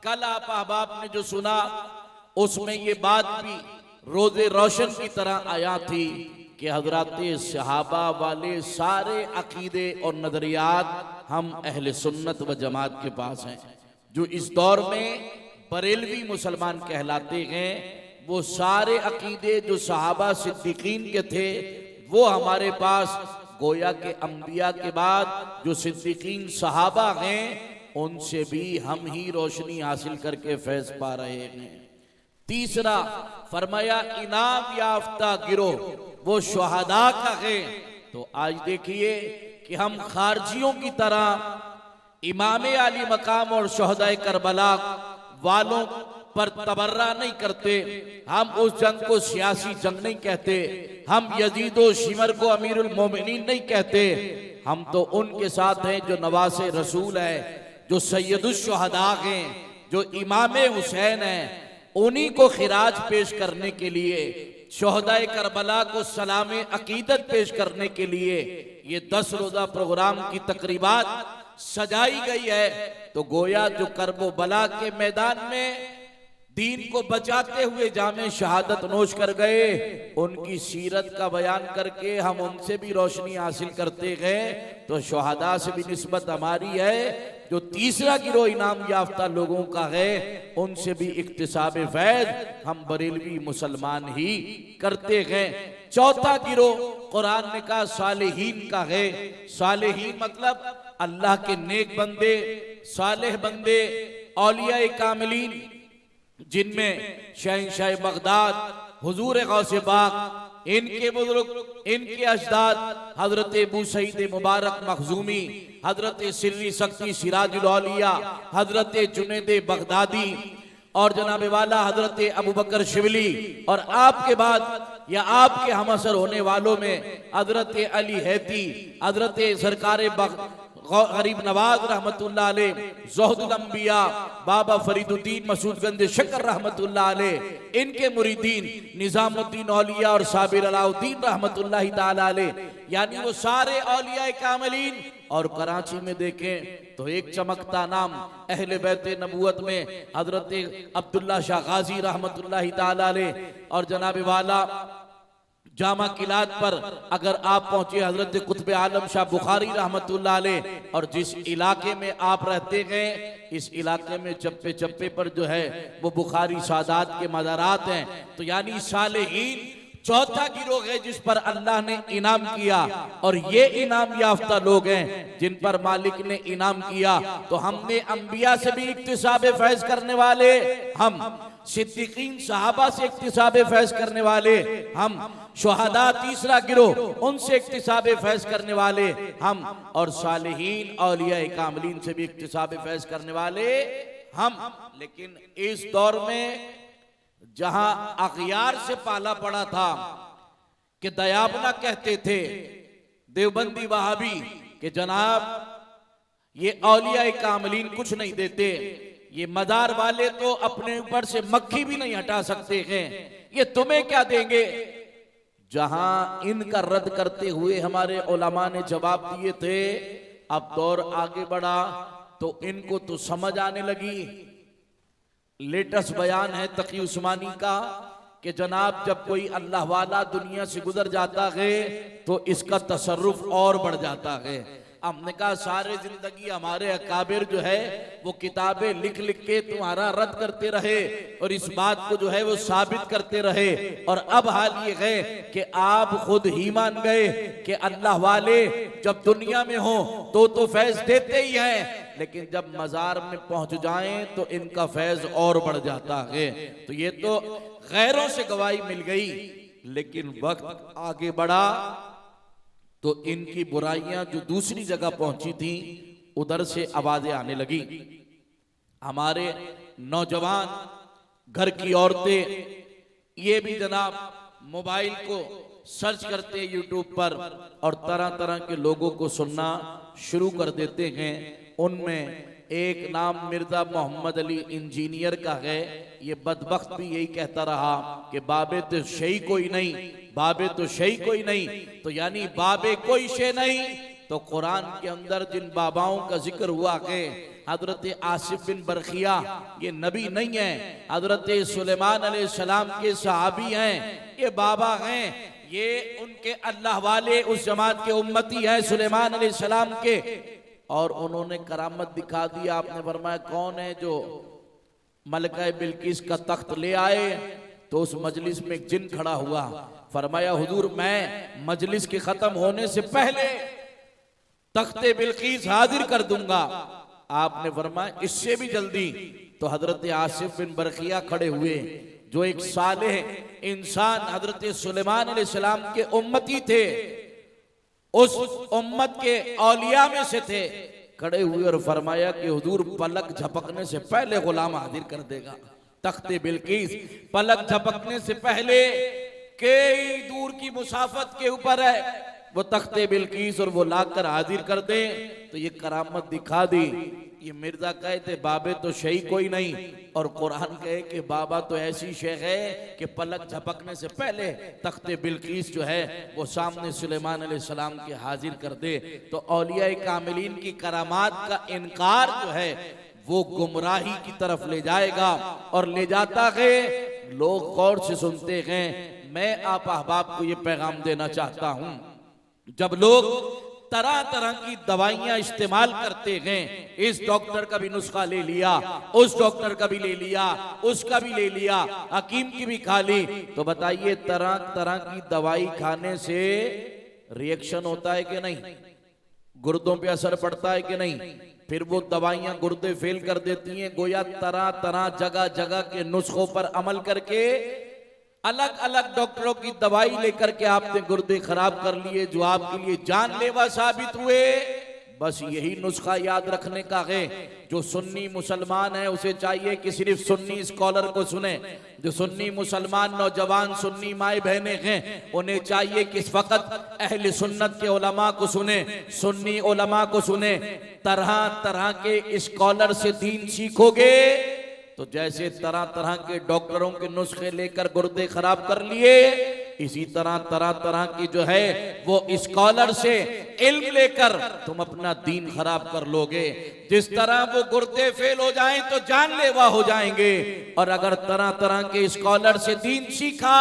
कल आप अहबाब ने जो सुना उसमें ये बात भी रोजे रोशन की तरह आया थी कि हजरत सहाबा वाले सारे अकीदे और नजरियात हम अहले सुन्नत व जमात के पास हैं। जो इस दौर में बरेलवी मुसलमान कहलाते हैं वो सारे अकीदे जो सहाबा सिद्दीकीन के थे वो हमारे पास गोया के अंबिया के बाद जो सिद्दीकीन सहाबा हैं उनसे भी हम ही रोशनी हासिल करके फैज पा रहे हैं। तीसरा फरमाया इनाम याफ्ता गिरोह वो शुहदा का है। तो आज देखिए कि हम खारजियों की तरह इमाम आली मकाम और शुहदाए करबला वालों पर तबर्रा नहीं करते। हम उस जंग को सियासी जंग नहीं कहते, हम यजीद व शिमर को अमीरुल मोमिनीन नहीं कहते। हम तो उनके साथ हैं जो नवासे रसूल है, जो सैयदुश शुहदा हैं, जो इमाम हुसैन हैं। उन्हीं को खिराज पेश करने के लिए, शुहदाए करबला को सलाम अकीदत पेश करने के लिए ये 10 रोजा प्रोग्राम की तकरीबात सजाई गई है। तो गोया जो करबो बला के मैदान में दीन को बचाते हुए जामे शहादत नोश कर गए, उनकी सीरत का बयान करके हम उनसे भी रोशनी हासिल करते गए। तो शुहदा से भी निस्बत हमारी है। जो तीसरा गिरोह इनाम याफ्ता लोगों का है उनसे भी इक्तिसाब फैज हम बरेलवी मुसलमान ही करते गए। चौथा गिरोह कुरान ने कहा सालिहीन का है। सालिहीन मतलब अल्लाह के नेक बंदे, सालेह बंदे, औलिया कामिलीन, जिनमें शहंशाह बगदाद हुजूर गौसे पाक, इनके बुजुर्ग, इनके अजदाद हजरत अबू सईद मुबारक मखजूमी, हजरत सिर्री सख्ती सिराजुल औलिया, हजरत जुनैद बगदादी और जनाबे वाला हजरत अबू बकर शिबली, और आपके बाद या आपके हमअसर होने वालों में हजरत अली हैती, हजरत सरकार गरीब नवाज रहमतुल्लाह अलैह, ज़ुहदुल अंबिया बाबा फरीदुद्दीन मसूदगंज शक्कर रहमतुल्लाह अलैह, इनके मुरीदीन निजामुद्दीन औलिया और साबिर अलाउद्दीन रहमतुल्लाह ताला अलैह, यानी वो सारे औलिया कामिलीन। और कराची में देखें तो एक चमकता नाम अहले बैत नबूवत में हजरत अब्दुल्ला शाह गाजी रहमतुल्लाह ताला अलैह, और जनाब वाला जामा किलात पर अगर आप पहुंचे हजरत कुतुब आलम शाह बुखारी रहमतुल्लाह अलैह, और जिस इलाके में आप रहते हैं इस इलाके में चप्पे चप्पे पर जो है वो बुखारी सादात के मज़ारात हैं। तो यानी सालेहीन चौथा गिरोह है जिस पर अल्लाह ने इनाम किया, और ये इनाम याफ्ता लोग हैं जिन पर मालिक ने इनाम किया। तो हमने अंबिया से भी इक्तिसाब फैज करने वाले हम, सिद्दीकीन सहाबा से इक्तिसाब फैज करने वाले हम, शुहदा तीसरा गिरोह उनसे इक्तिसाब फैज करने वाले हम, और सालिहीन औलिया कामिलीन से भी इक्तिसाब फैज करने वाले हम। लेकिन इस दौर में जहां अगियार से पाला पड़ा था कि दयाबना कहते थे देवबंदी वहाबी कि जनाब ये औलिया कामिलीन कुछ नहीं देते, ये मदार वाले तो अपने ऊपर से मक्खी भी नहीं हटा सकते हैं, ये तुम्हें क्या देंगे। जहां इनका रद्द करते हुए हमारे उलमा ने जवाब दिए थे, अब दौर आगे बढ़ा तो इनको तो समझ आने लगी। लेटेस्ट बयान है तकी उस्मानी का कि जनाब जब कोई अल्लाह वाला दुनिया से गुजर जाता है तो इसका तसर्रुफ और बढ़ जाता है। हमने कहा सारे जिंदगी हमारे अकाबिर जो है वो किताबें लिख लिख के तुम्हारा रद्द करते रहे और इस बात को जो है वो साबित करते रहे, और अब हाल ये है कि आप खुद ही मान गए कि अल्लाह वाले जब दुनिया में हो तो फैज देते ही हैं, लेकिन जब मजार में पहुंच जाएं तो इनका फैज और बढ़ जाता है। तो ये तो गैरों से गवाही मिल गई, लेकिन वक्त आगे बढ़ा तो इनकी बुराइयां जो दूसरी जगह पहुंची थी उधर से आवाजें आने लगी। हमारे नौजवान, घर की औरतें ये भी जनाब मोबाइल को सर्च करते हैं यूट्यूब पर और तरह तरह के लोगों को सुनना शुरू कर देते हैं। उनमें एक नाम मिर्जा मोहम्मद अली इंजीनियर का है। ये बदबख्त भी यही कहता रहा कि बाबे तो शई कोई नहीं, बाबे तो शई कोई नहीं। तो यानी बाबे कोई शे नहीं, तो कुरान के अंदर जिन बाबाओं का जिक्र हुआ है, हजरत आसिफ बिन बरखिया ये नबी नहीं है, हजरत सुलेमान अलैहिस्सलाम के सहाबी हैं, ये बाबा हैं, ये उनके अल्लाह वाले उस जमात के उम्मती हैं सुलेमान अलैहिस्सलाम के। और उन्होंने करामत दिखा दी। आपने फरमाया कौन है जो मलका बिल्किस का तख्त ले आए? तो उस मजलिस में एक जिन खड़ा हुआ। फरमाया हुजूर मैं मजलिस के खत्म होने से पहले तख्ते बिल्किस हाजिर कर दूंगा। आपने फरमाया इससे भी जल्दी। तो हजरत आसिफ बिन बरखिया खड़े हुए जो एक सालेह इंसान हजरत सुलेमान अलैहिस्सलाम के उम्मती थे, उस उम्मत के औलिया में से थे, खड़े हुए और फरमाया कि हुजूर पलक झपकने से पहले गुलाम हाजिर कर देगा। तख्ते बिल्किस पलक झपकने से पहले कई दूर की मुसाफत के ऊपर है वो तख्ते बिल्किस, और वो लाकर हाजिर कर दे। तो ये करामत दिखा दी। ये मिर्जा कहे थे बाबे तो शई कोई नहीं, और कुरान कहे कि बाबा तो ऐसी शेख है कि पलक झपकने से पहले तख्ते बिल्किस जो है वो सामने सुलेमान अलैहिस्सलाम के हाजिर कर दे। तो औलिया कामिलीन की करामात का इनकार जो है वो गुमराही की तरफ ले जाएगा और ले जाता है। लोग गौर से सुनते हैं। मैं आप अहबाब को ये पैगाम देना चाहता हूं, जब लोग तरह तरह की दवाइयां इस्तेमाल करते हैं, इस डॉक्टर का भी नुस्खा ले लिया, उस डॉक्टर का भी ले लिया, उसका भी ले लिया, हकीम की भी खा ली, तो बताइए तरह तरह की दवाई खाने से रिएक्शन होता है कि नहीं? गुर्दों पे असर पड़ता है कि नहीं? फिर वो दवाइयां गुर्दे फेल कर देती हैं। गोया तरह तरह जगह जगह के नुस्खों पर अमल करके अलग अलग डॉक्टरों की दवाई लेकर के आपने गुर्दे खराब कर लिए, जो आपके लिए जानलेवा साबित हुए। बस यही नुस्खा याद रखने का है। जो सुन्नी मुसलमान है उसे चाहिए कि सिर्फ सुन्नी स्कॉलर को सुने। जो सुन्नी मुसलमान नौजवान सुन्नी माए बहनें हैं उन्हें चाहिए कि इस वक्त अहले सुन्नत के उलमा को सुने, सुन्नी उलमा को सुने। तरह तरह के स्कॉलर से दीन सीखोगे तो जैसे तरह तरह के डॉक्टरों के नुस्खे लेकर गुर्दे खराब कर लिए, इसी तरह तरह तरह की जो है वो स्कॉलर से इल्म लेकर तुम अपना दीन खराब कर लोगे। जिस तरह वो गुर्दे फेल हो जाएं तो जानलेवा हो जाएंगे, और अगर तरह तरह के स्कॉलर से दीन सीखा,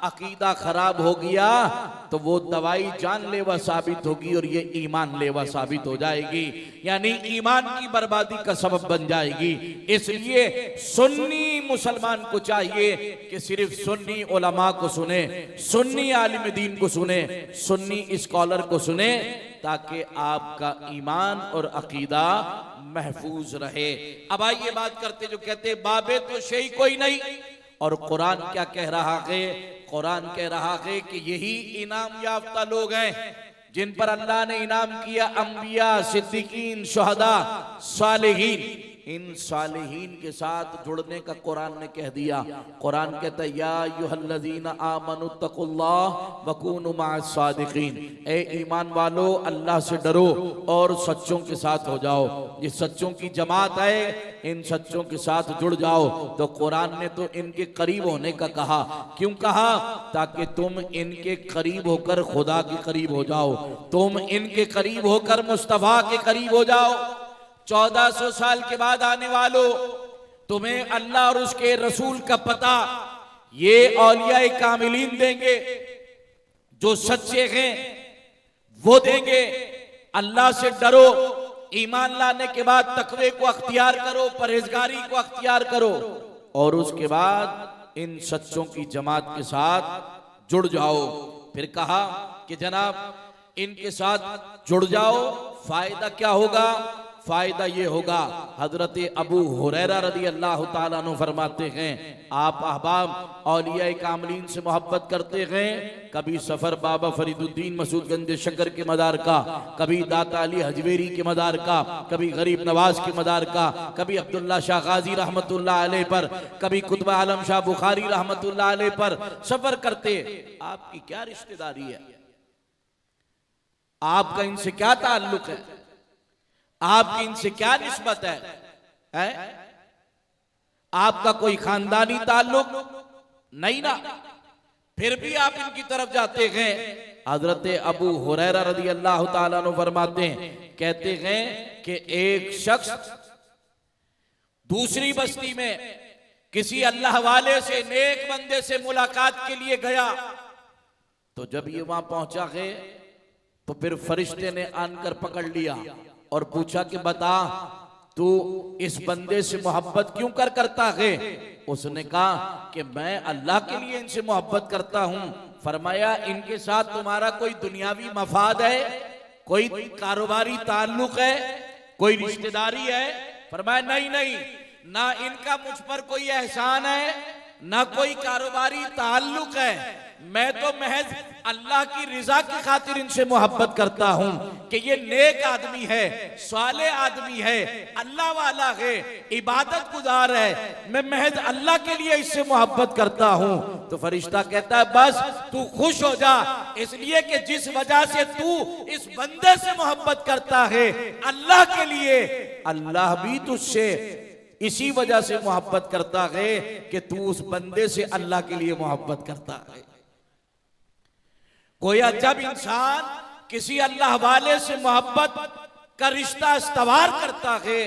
अकीदा खराब हो गया तो वो दवाई जानलेवा साबित होगी और ये ईमान लेवा साबित हो जाएगी, यानी ईमान की बर्बादी का सबब बन जाएगी। इसलिए सुन्नी मुसलमान को चाहिए कि सिर्फ सुन्नी उलमा को सुने, सुन्नी आलिम दीन को सुने, सुन्नी स्कॉलर को सुने, ताकि आपका ईमान और अकीदा महफूज रहे। अब आइए बात करते जो कहते बाबे तो शई कोई नहीं, और कुरान क्या कह रहा है? कुरान कह रहा है कि यही इनाम याफ्ता लोग हैं जिन पर अल्लाह ने इनाम किया, अंबिया, सिद्दीकीन, शुहदा, सालिहीन। इन सालिहीन के साथ जुड़ने का कुरान ने कह दिया। कुरान कहता है या अय्युहल्लज़ीना आमनुत्तकुल्लाह वकूनु मअस सादिकीन, ए ईमान वालो अल्लाह से डरो और सच्चों के साथ हो जाओ। ये सच्चों की जमात है, इन सच्चों के साथ जुड़ जाओ। तो कुरान ने तो इनके करीब होने का कहा। क्यों कहा? ताकि तुम इनके करीब होकर खुदा के करीब हो जाओ, तुम इनके करीब होकर मुस्तफा के करीब हो जाओ। 1400 साल के बाद आने वालों, तुम्हें अल्लाह और उसके रसूल का पता ये औलिया कामिलीन देंगे, जो सच्चे हैं वो देंगे। अल्लाह से डरो, ईमान लाने के बाद तकवे को अख्तियार करो, परहेजगारी को अख्तियार करो, और उसके बाद इन सच्चों की जमात के साथ जुड़ जाओ। फिर कहा कि जनाब इनके साथ जुड़ जाओ, फायदा क्या होगा? फायदा ये होगा, हजरत अबू हुरैरा रदी अल्लाह ताला अन्हु फरमाते हैं, आप अहबाब औलिया कामलीन से मोहब्बत करते हैं। कभी सफर बाबा फरीदुद्दीन मसूदगंज शक्कर के मदार का, कभी दाता अली हजवेरी के मदार का, कभी गरीब नवाज के मदार का, कभी अब्दुल्ला शाह गाजी रहमतुल्लाह अलैह पर, कभी कुतुब आलम शाह बुखारी रहमतुल्लाह अलैह पर सफर करते। आपकी क्या रिश्तेदारी है? आपका इनसे क्या ताल्लुक है? आपकी इनसे क्या निस्बत है? आपका कोई खानदानी ताल्लुक नहीं ना, फिर भी आप इनकी तरफ जाते हैं। हजरत अबू हुरैरा रदी अल्लाह ताला अन्हु फरमाते हैं, कहते हैं कि एक शख्स दूसरी बस्ती में किसी अल्लाह वाले से, नेक बंदे से मुलाकात के लिए गया। तो जब ये वहां पहुंचा है तो फिर फरिश्ते ने आनकर पकड़ लिया और पूछा कि बता तू इस बंदे से मोहब्बत क्यों करता है? उसने कहा कि मैं अल्लाह के लिए इनसे मोहब्बत करता हूं। फरमाया इनके साथ तुम्हारा कोई दुनियावी मफाद है, कोई कारोबारी ताल्लुक है, कोई रिश्तेदारी है? फरमाया नहीं नहीं, ना इनका मुझ पर कोई एहसान है, ना कोई कारोबारी ताल्लुक है, मैं तो महज अल्लाह की रिजा की खातिर इनसे मोहब्बत करता हूं कि ये नेक आदमी है, साले आदमी है, अल्लाह वाला है, इबादत गुजार है, मैं महज अल्लाह के लिए इससे मोहब्बत करता हूं। तो फरिश्ता कहता है बस तू खुश हो जा, इसलिए कि जिस वजह से तू इस बंदे से मोहब्बत करता है अल्लाह के लिए, अल्लाह भी तुझसे इसी वजह से मोहब्बत करता है कि तू उस बंदे से अल्लाह के लिए मोहब्बत करता है। गोया जब इंसान किसी अल्लाह वाले से मोहब्बत का रिश्ता इस्तवार करता है,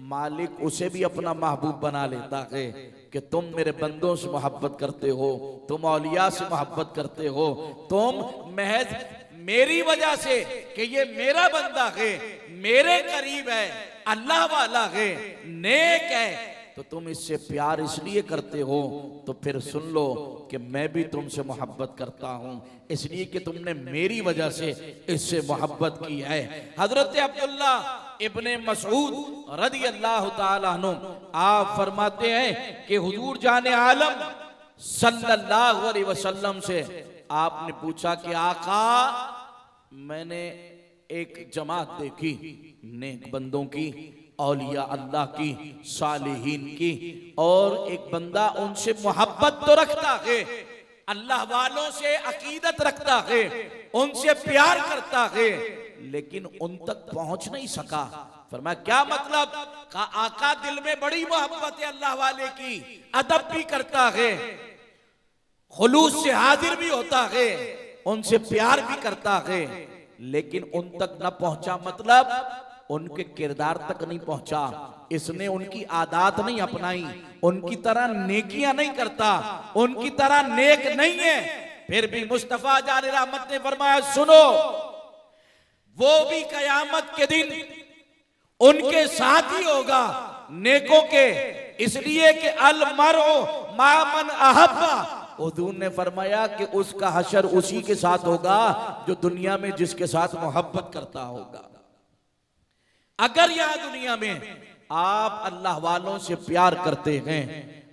मालिक उसे भी अपना महबूब बना लेता है कि तुम मेरे बंदों से मोहब्बत करते हो, तुम औलिया से मोहब्बत करते हो, तुम महज मेरी वजह से कि ये मेरा बंदा है, मेरे करीब है, अल्लाह वाला है, नेक है, तो तुम इससे प्यार इसलिए करते हो। तो फिर सुन लो कि मैं भी तुमसे मोहब्बत करता हूं, इसलिए कि तुमने मेरी वजह से इससे मोहब्बत की है। हजरत अब्दुल्ला इब्ने मसऊद रदी अल्लाह ताला अन्हु आप फरमाते हैं कि हुजूर जाने आलम सल्लल्लाहु अलैहि वसल्लम से आपने पूछा कि आका मैंने एक जमात देखी नेक बंदों की, औलिया अल्लाह की, सालिहीन की, और एक बंदा उनसे मोहब्बत तो रखता है, अल्लाह वालों से अकीदत रखता है, उनसे प्यार करता है, लेकिन उन तक पहुंच नहीं सका। फरमाया क्या मतलब? का आका दिल में बड़ी मोहब्बत है अल्लाह वाले की, अदब भी करता है, खुलूस से हाजिर भी होता है, उनसे प्यार भी करता है, लेकिन उन तक न पहुंचा मतलब उनके किरदार तक नहीं पहुंचा, इसने उनकी आदत नहीं अपनाई, उनकी तरह नेकियां नहीं करता, उनकी तरह नेक नहीं है। फिर भी मुस्तफा जाने रहमत ने फरमाया सुनो, वो भी कयामत के दिन उनके साथ ही होगा नेकों के, इसलिए कि अल मरउ मा मन अहब्बा। हुजूर ने फरमाया कि उसका हशर उसी के साथ होगा जो दुनिया में जिसके साथ मोहब्बत करता होगा। अगर यहां दुनिया में आप अल्लाह वालों से प्यार करते हैं,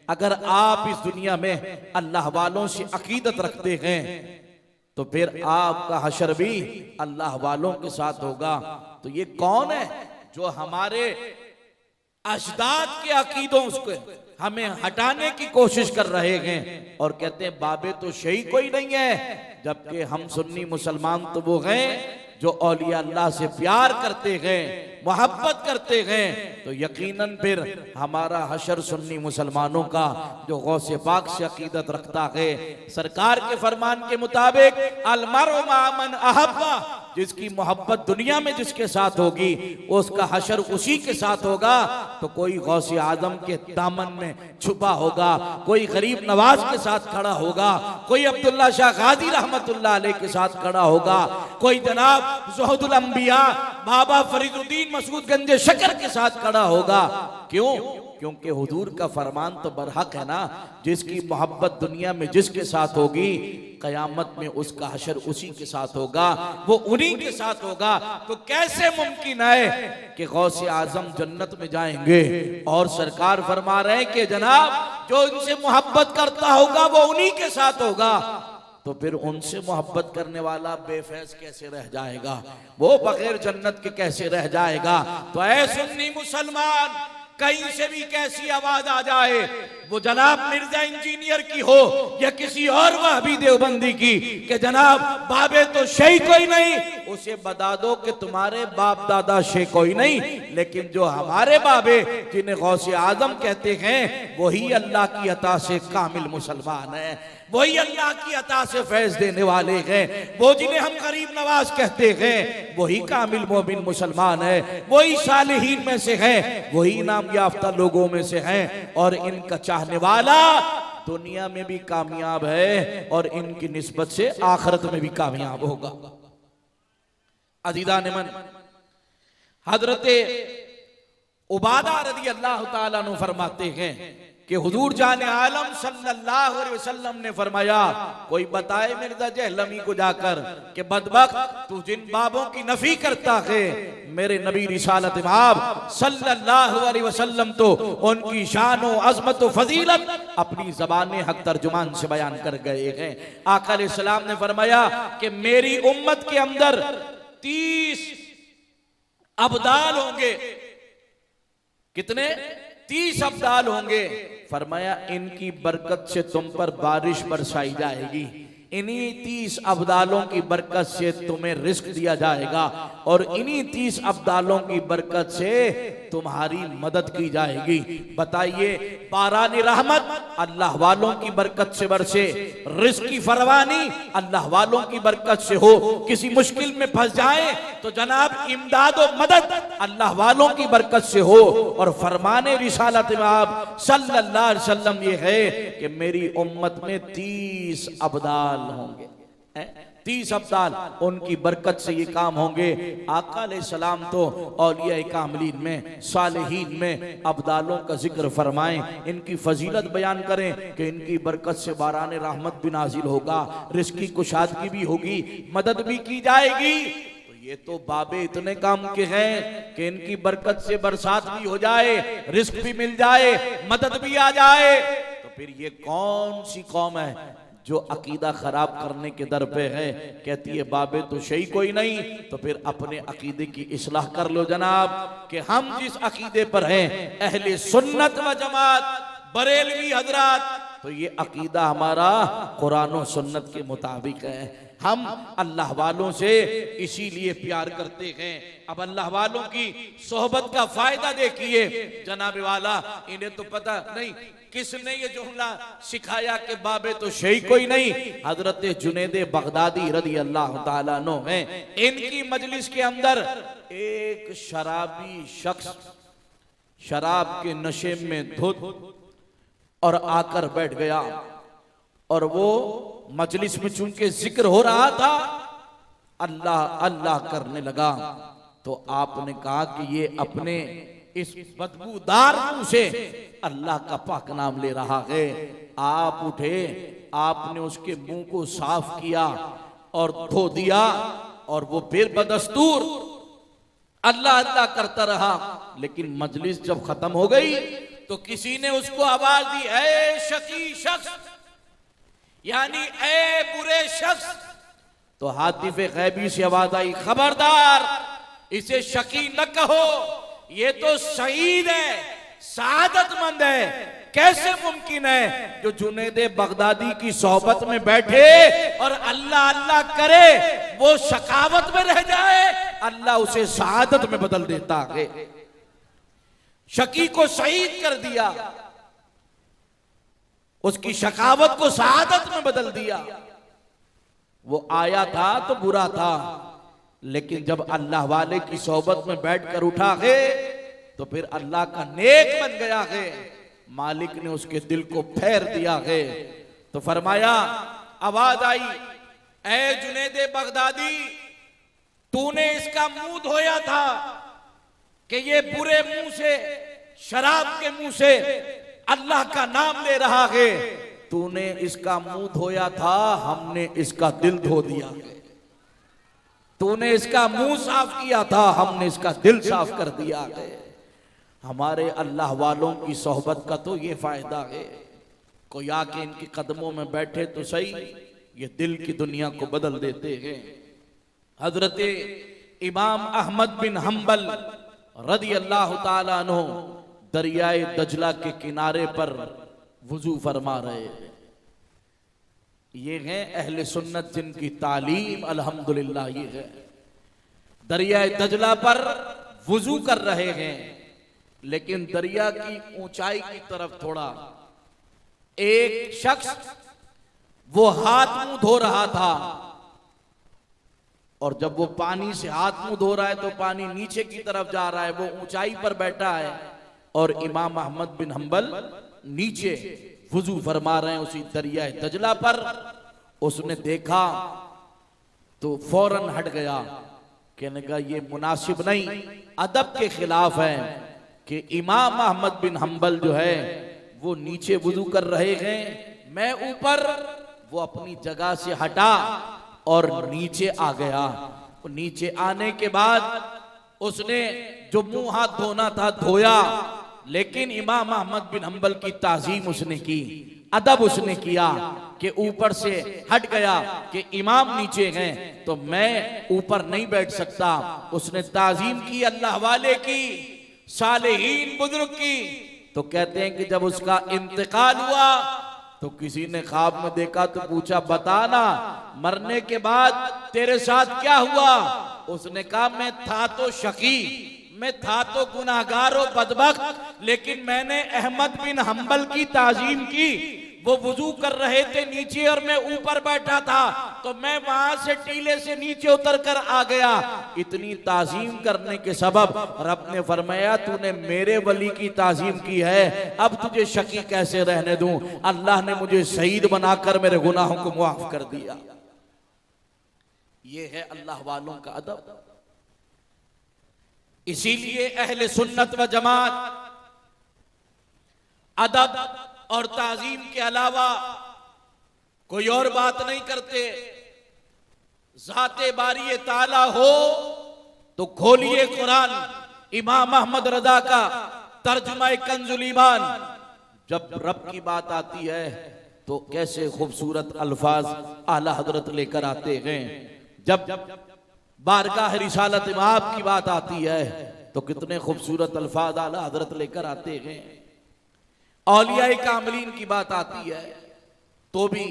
अगर आप इस दुनिया में अल्लाह वालों से अकीदत रखते हैं, तो फिर आपका हशर भी अल्लाह वालों के साथ होगा। तो ये कौन है जो हमारे अजदाद के अकीदों को हमें हटाने की कोशिश कर रहे हैं और कहते हैं बाबे तो शही कोई नहीं है, जबकि हम सुन्नी मुसलमान तो वो हैं जो औलिया अल्लाह से प्यार करते हैं, मोहब्बत करते हैं। तो यकीनन फिर हमारा हशर सुन्नी मुसलमानों का जो गौसे पाक से अकीदत रखता है, सरकार के फरमान के मुताबिक अल मरउ मा मन अहब्बा, जिसकी मोहब्बत दुनिया में जिसके साथ होगी उसका हशर उसी के साथ होगा। तो कोई गौसे आजम के दामन में छुपा होगा, कोई गरीब नवाज के साथ खड़ा होगा, कोई अब्दुल्ला शाह गाजी रहमतुल्लाह अलैह के साथ खड़ा होगा, कोई जनाब ज़ुहदुल अंबिया बाबा फरीदुद्दीन मसूद गंजे शकर के साथ खड़ा होगा। क्यों? क्योंकि हुजूर का फरमान तो बरहक है ना, जिसकी मोहब्बत दुनिया में जिसके साथ होगी कयामत में उसका हशर उसी के साथ होगा, वो उन्हीं के साथ होगा। तो कैसे मुमकिन है कि गौसे आजम जन्नत में जाएंगे और सरकार फरमा रहे हैं कि जनाब जो इनसे मोहब्बत करता होगा वो उन्हीं के साथ होगा। तो फिर उनसे मोहब्बत करने वाला बेफैज कैसे रह जाएगा, वो बगैर जन्नत के कैसे रह जाएगा। तो ऐ सुन्नी मुसलमान, कहीं से भी कैसी आवाज आ जाए, वो जनाब मिर्जा इंजीनियर की हो या किसी और वहबी देवबंदी की, कि जनाब बाबे तो शही कोई नहीं, उसे बता दो कि तुम्हारे बाप दादा शे कोई नहीं, लेकिन जो हमारे बाबे जिन्हें गौसे आजम कहते हैं वही अल्लाह की अता से कामिल मुसलमान है, वही अल्लाह की अता से फैज देने वाले हैं, वो जिन्हें हम गरीब नवाज कहते हैं वही कामिल मोमिन मुसलमान है, वही सालिहीन में से है, वही इनाम याफ्ता लोगों में से हैं, और इनका चाहने वाला दुनिया में भी कामयाब है और इनकी निस्बत से आखिरत में भी कामयाब होगा। अजीज़ान मन, हजरत उबादा रज़ी अल्लाह ताला अन्हु फरमाते हैं कि हुजूर जाने आलम सल्लल्लाहु अलैहि वसल्लम ने फरमाया, कोई बताए मिर्जा जहलमी को जाकर कि बदबख्त तू जिन बाबों की नफी करता है, मेरे नबी रिसालत माब सल्लल्लाहु अलैहि वसल्लम तो उनकी शान व अज़मत व फजीलत अपनी ज़बान हक तर्जुमान से बयान कर गए हैं। आका अलैहिस्सलाम ने फरमाया कि मेरी उम्मत के अंदर 30 अब्दाल होंगे। कितने? 30 अब्दाल होंगे। फरमाया इनकी बरकत से तुम पर बारिश बरसाई जाएगी, इन्हीं 30 अब्दालों की बरकत से तुम्हें रिस्क दिया जाएगा और इन्हीं 30 अब्दालों की बरकत से तुम्हारी मदद की जाएगी। बताइए, बारानी रहमत अल्लाह वालों की बरकत से बरसे, रिस्क की फरवानी अल्लाह वालों की बरकत से हो, किसी मुश्किल में फंस जाए तो जनाब इमदाद और मदद अल्लाह वालों की बरकत से हो। और फरमाने रिसालत में आप सल्लल्लाहु अलैहि वसल्लम ये है कि मेरी उम्मत में 30 अब्दाल होंगे, 30 अब्दाल, उनकी बरकत से ये काम होंगे। आका अलैहिस्सलाम तो औलिया कामिलीन में, सालिहीन में अब्दालों का जिक्र फरमाएं, इनकी फजीलत बयान करें कि इनकी बरकत से बारान रहमत भी नाजिल होगा, रिज़्क़ की कुशादगी भी होगी, मदद भी की जाएगी। तो ये तो बाबे इतने काम के हैं कि इनकी बरकत से बरसात भी हो जाए, रिज़्क़ भी मिल जाए, मदद भी आ जाए। तो फिर ये कौन सी कौम है जो अकीदा खराब करने के दर पे है, कहती है बाबे तो शही कोई नहीं, तो फिर अपने अकीदे की इस्लाह कर लो जनाब कि हम जिस अकीदे पर हैं अहले सुन्नत व जमात बरेलवी हजरात, तो ये अकीदा हमारा कुरान और सुन्नत के मुताबिक है। हम अल्लाह वालों से इसीलिए प्यार करते हैं। अब अल्लाह वालों की सोहबत का फायदा देखिए जनाब वाला, इन्हें तो पता नहीं किसने ये जुमला सिखाया कि बाबे तो शही कोई नहीं। हजरत जुनैद बगदादी रदी अल्लाह ताला अन्हु हैं, इनकी मजलिस के अंदर एक शराबी शख्स शराब के नशे में धुत और आकर बैठ गया, और वो मजलिस में चूंकि जिक्र हो रहा था अल्लाह अल्लाह करने लगा। तो आपने कहा कि ये अपने इस बदबूदार मुंह से अल्लाह का पाक नाम ले रहा है। आप उठे, आपने उसके मुंह को साफ किया और धो दिया, और वो फिर बदस्तूर अल्लाह अल्लाह करता रहा। लेकिन मजलिस जब खत्म हो गई तो किसी ने उसको आवाज दी, ऐ शकी शख्स, यानी ऐ बुरे शख्स। तो हातिफे गैबी से आवाज आई, खबरदार इसे शकी न कहो, ये तो शहीद है, सआदतमंद है। कैसे मुमकिन है जो जुनैद बगदादी की सोहबत में बैठे और अल्लाह अल्लाह करे वो शकावत में रह जाए, अल्लाह उसे सआदत में बदल देता है। शकी को शहीद कर दिया, उसकी शकावत को सआदत में बदल दिया। वो आया था तो बुरा था, लेकिन जब अल्लाह वाले की सोहबत में बैठकर उठा है तो फिर अल्लाह का नेक बन गया है। मालिक ने उसके दिल को फेर दिया है। तो फरमाया, आवाज आई, ऐ जुनैद बगदादी, तूने इसका मुंह धोया था कि ये बुरे मुंह से, शराब के मुंह से अल्लाह का नाम ले रहा है। तूने इसका मुंह धोया था, हमने इसका दिल धो दिया है। तूने इसका मुंह साफ किया था, हमने इसका दिल साफ कर दिया है। हमारे अल्लाह वालों की सोहबत का तो ये फायदा है, कोई आके इनके कदमों में बैठे तो सही, ये दिल की दुनिया को बदल देते हैं। हजरत इमाम अहमद बिन हम्बल रदी अल्लाह ताला अन्हु दरियाए दजला के किनारे पर वुजू फरमा रहे हैं। ये हैं अहले सुन्नत जिनकी तालीम अल्हम्दुलिल्लाह ये है। दरियाए दजला पर वुजू कर रहे हैं, लेकिन दरिया की ऊंचाई की तरफ थोड़ा एक शख्स वो हाथ मुंह धो रहा था, और जब वो पानी से हाथ मुंह धो रहा है तो पानी नीचे की तरफ जा रहा है, वो ऊंचाई पर बैठा है, और इमाम अहमद बिन हम्बल नीचे वुजू फरमा रहे हैं उसी दरिया दजला पर। उसने देखा तो फौरन हट गया, कहने का ये मुनासिब नहीं, अदब के खिलाफ है कि इमाम अहमद बिन हम्बल जो है वो नीचे वुजू कर रहे हैं, मैं ऊपर। वो अपनी जगह से हटा और नीचे आ गया। नीचे आने के बाद उसने जो मुंह हाथ धोना था धोया, लेकिन इमाम अहमद बिन हम्बल की ताजीम उसने की, अदब उसने किया कि ऊपर से हट गया कि इमाम नीचे हैं तो मैं ऊपर नहीं बैठ सकता। उसने ताजीम की अल्लाह वाले की, सालेहीन बुजुर्ग की। तो कहते हैं कि जब उसका इंतकाल हुआ तो किसी ने ख्वाब में देखा तो पूछा, बताना मरने के बाद तेरे साथ क्या हुआ। उसने कहा, मैं था तो शकी, मैं था तो गुनाहगार और बदबख्त, लेकिन मैंने अहमद बिन हम्बल की ताजीम की। वो वुजू कर रहे थे नीचे और मैं ऊपर बैठा था, तो मैं वहां से टीले से नीचे उतर कर आ गया। इतनी ताजीम करने के सबब रब ने फरमाया, तूने मेरे वली की ताजीम की है, अब तुझे शकी कैसे रहने दूं। अल्लाह ने मुझे शहीद बनाकर मेरे गुनाहों को मुआफ कर दिया। ये है अल्लाह वालों का अदब। इसीलिए अहले सुन्नत व जमात अदब और ताजीम के अलावा कोई और बात नहीं करते। ज़ाते बारी ताला हो तो खोलिए कुरान, इमाम अहमद रजा का तर्जुमा कंजुल ईमान। जब रब की बात आती है तो कैसे खूबसूरत अल्फाज आला हजरत लेकर आते हैं। जब बारगाह रिसालत माब की बात आती है तो कितने खूबसूरत अल्फाज आला हजरत लेकर आते हैं। औलियाए कामिलीन की बात आती है तो भी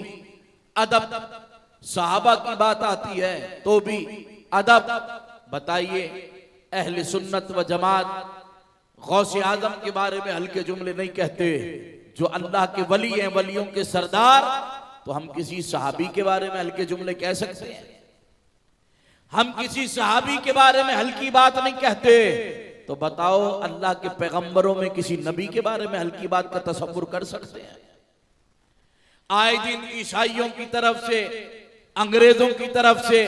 अदब, सहाबा की बात आती है तो भी अदब। बताइए, अहले सुन्नत व जमात गौसे आजम के बारे में हल्के जुमले नहीं कहते, जो अल्लाह के वली हैं, वलियों के सरदार। तो हम किसी सहाबी के बारे में हल्के जुमले कह सकते हैं? हम किसी सहाबी के बारे में हल्की बात नहीं कहते। तो बताओ, अल्लाह के पैगंबरों में किसी नबी के बारे में हल्की बात का तसव्वुर कर सकते हैं? आए दिन ईसाइयों की तरफ से, अंग्रेजों की तरफ से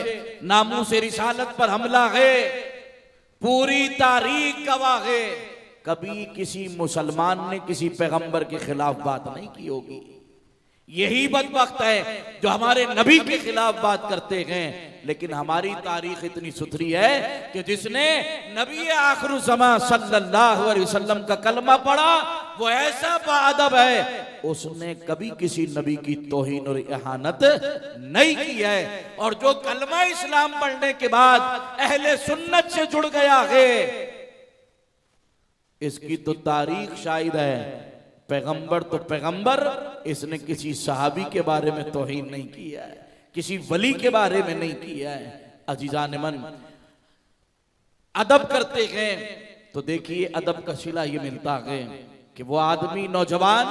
नामूस रिसालत पर हमला है, पूरी तारीख गवाह है। कभी किसी मुसलमान ने किसी पैगंबर के खिलाफ बात नहीं की होगी। यही बदबख्त है जो हमारे नबी के खिलाफ बात करते हैं। लेकिन हमारी तारीख इतनी सुथरी है कि जिसने नबी आखिरुज़्ज़मा सल्लल्लाहु अलैहि वसल्लम का कलमा पढ़ा वो ऐसा बाअदब है, उसने कभी किसी नबी की तौहीन और इहानत नहीं की है। और जो कलमा इस्लाम पढ़ने के बाद अहले सुन्नत से जुड़ गया है, इसकी तो तारीख शाहिद है। पैगंबर तो पैगंबर, इसने किसी सहाबी के बारे में तौहीन नहीं किया है, किसी वली के बारे में नहीं किया है। अजीजान मन, अदब करते हैं तो देखिए अदब का सिला ये मिलता है कि वो आदमी नौजवान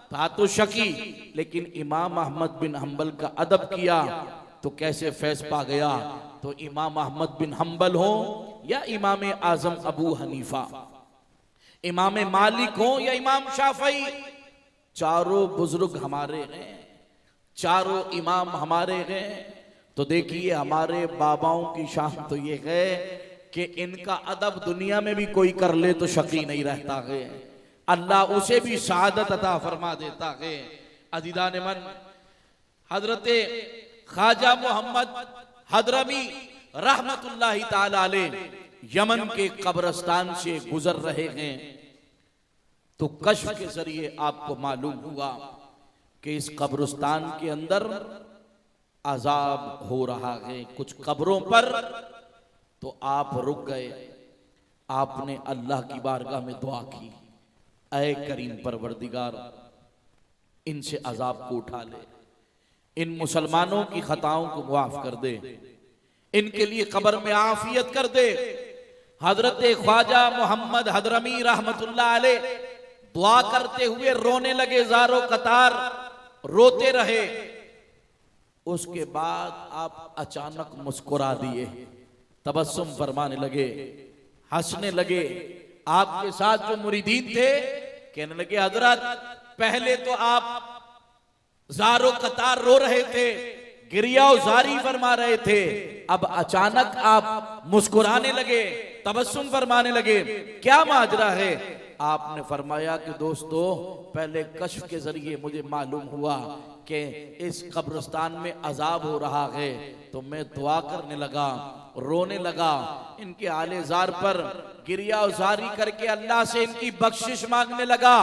था तो शकी, लेकिन इमाम अहमद बिन हंबल का अदब किया तो कैसे फैज पा गया। तो इमाम अहमद बिन हंबल हो या इमाम आजम अबू हनीफा, इमाम मालिक हो या इमाम शाफई, चारों बुजुर्ग हमारे हैं, चारों इमाम हमारे हैं। तो देखिए हमारे बाबाओं की शान तो ये है कि इनका अदब दुनिया में भी कोई कर ले तो शकी नहीं रहता है, अल्लाह उसे भी शहादत अता फरमा देता है। अज़ीज़ान मन, हजरत ख्वाजा मोहम्मद हदरमी रहमतुल्लाहि ताला अलैह यमन के कब्रिस्तान से गुजर रहे हैं तो कश्फ के जरिए आपको मालूम हुआ कि इस कब्रिस्तान के अंदर अजाब हो रहा है कुछ कब्रों पर। तो आप रुक गए, आपने अल्लाह की बारगाह में दुआ की, ऐ करीम परवरदिगार, इनसे अजाब को उठा ले, इन मुसलमानों की खताओं को माफ कर दे, इनके लिए कब्र में आफियत कर दे। हजरत ख्वाजा मोहम्मद हदरमी रहमतुल्लाह अलैह दुआ करते हुए रोने लगे, ज़ारो कतार रोते रहे। उसके बाद आप अचानक मुस्कुरा दिए, तबस्सुम फरमाने लगे, हंसने लगे। आपके साथ जो मुरीदीन थे कहने लगे, हजरत पहले तो आप ज़ारो कतार रो रहे थे, गिरिया जारी फरमा रहे थे, अब अचानक आप मुस्कुराने लगे, तबस्सुम फरमाने लगे, क्या माजरा है? आपने फरमाया कि दोस्तों, पहले कश्फ के जरिए मुझे मालूम हुआ कि इस कब्रिस्तान में अजाब हो रहा है, तो मैं दुआ करने लगा, रोने लगा, इनके आले जार पर गिरिया जारी करके अल्लाह से इनकी बख्शिश मांगने लगा।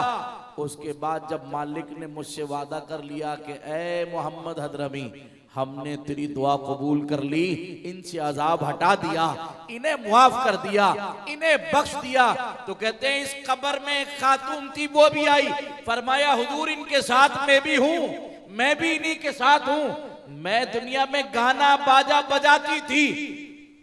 उसके बाद जब मालिक ने मुझसे वादा कर लिया कि ए मोहम्मद हदरमी, हमने तेरी दुआ कबूल कर ली, इनसे अजाब हटा दिया, इन्हें मुआफ कर दिया, इन्हें बख्श दिया, तो कहते हैं इस कब्र में एक खातून थी, वो भी आई, फरमाया हुजूर इनके साथ मैं भी हूँ, मैं भी इन्हीं के साथ हूँ, मैं दुनिया में गाना बाजा बजाती थी।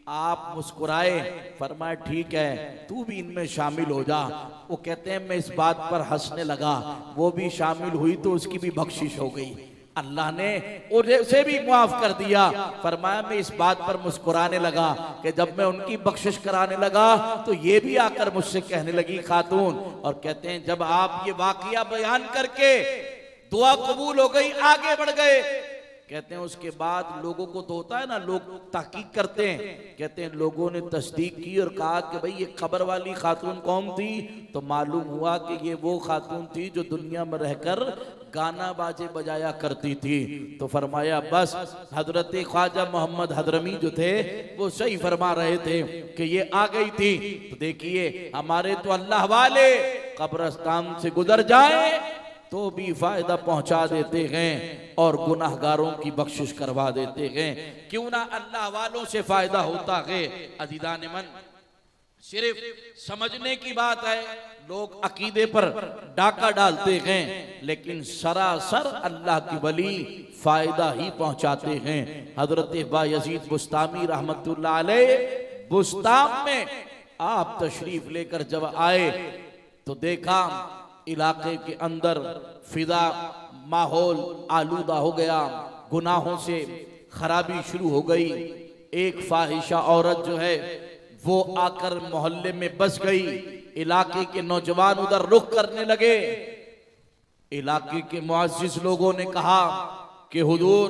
आप मुस्कुराए, फरमाया ठीक है, तू भी इनमें शामिल हो जा। वो कहते हैं मैं इस बात पर हंसने लगा, वो भी शामिल हुई तो उसकी भी बख्शिश हो गई, अल्लाह ने उसे भी माफ कर दिया। फरमाया मैं इस बात पर मुस्कुराने लगा कि जब मैं उनकी बख्शिश कराने लगा तो ये भी आकर मुझसे कहने लगी खातून। और कहते हैं जब आप ये वाकया बयान करके दुआ कबूल हो गई, आगे बढ़ गए, कहते हैं उसके बाद लोगों को तो होता है ना, लोग तहकीक करते हैं, कहते हैं लोगों ने तस्दीक की और कहा कि भाई ये कब्र वाली खातून कौन थी, तो मालूम हुआ कि ये वो खातून थी जो दुनिया में रहकर गाना बाजे बजाया करती थी। तो फरमाया बस हजरत ख्वाजा मोहम्मद हदरमी जो थे वो सही फरमा रहे थे कि ये आ गई थी। तो देखिए हमारे तो अल्लाह वाले कब्रिस्तान से गुजर जाए तो भी फायदा पहुंचा देते हैं और गुनाहगारों की बख्शिश करवा देते हैं। क्यों ना अल्लाह वालों से फायदा होता है। अजीज़ान मन, सिर्फ समझने की बात है, लोग अकीदे पर डाका डालते हैं, लेकिन सरासर अल्लाह की वली फायदा ही पहुंचाते हैं। हजरत बायजीद बुस्तामी रहमतुल्लाह अलैह बुस्ताम में आप तशरीफ लेकर जब आए तो देखा इलाके के अंदर फिजा माहौल आलूदा हो गया, गुनाहों से खराबी शुरू हो गई। एक फाहिशा औरत जो है वो आकर मोहल्ले में बस गई। इलाके के नौजवान उधर रुख करने लगे। इलाके के मुअज्जिज़ लोगों ने कहा कि हुजूर,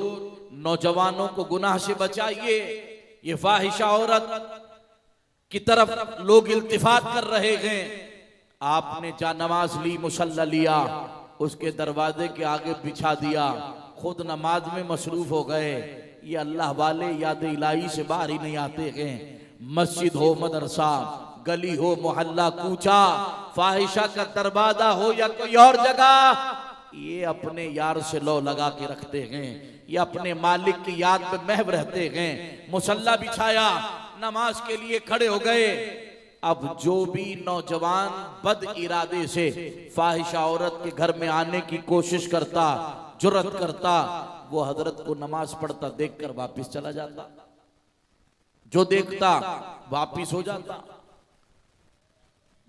नौजवानों को गुनाह से बचाइए, ये फाहिशा औरत की तरफ लोग इल्तिफात कर रहे हैं। आपने जा नमाज ली, मुसल्ला लिया, उसके दरवाजे के आगे बिछा दिया, खुद नमाज में मसरूफ हो गए। ये अल्लाह वाले याद इलाही से बाहर ही नहीं आते हैं। मस्जिद हो, मदरसा, गली हो, मोहल्ला, कूचा, फाहिशा का दरवाजा हो या कोई और जगह, ये अपने यार से लो लगा के रखते हैं। ये अपने मालिक की याद में महव रहते हैं। मुसल्ला बिछाया, नमाज के लिए खड़े हो गए। अब जो भी नौजवान बद इरादे से फाहिशा औरत के घर में आने की कोशिश करता, जुर्रत करता, वो हजरत को नमाज पढ़ता देखकर वापिस चला जाता। जो देखता वापिस हो जाता।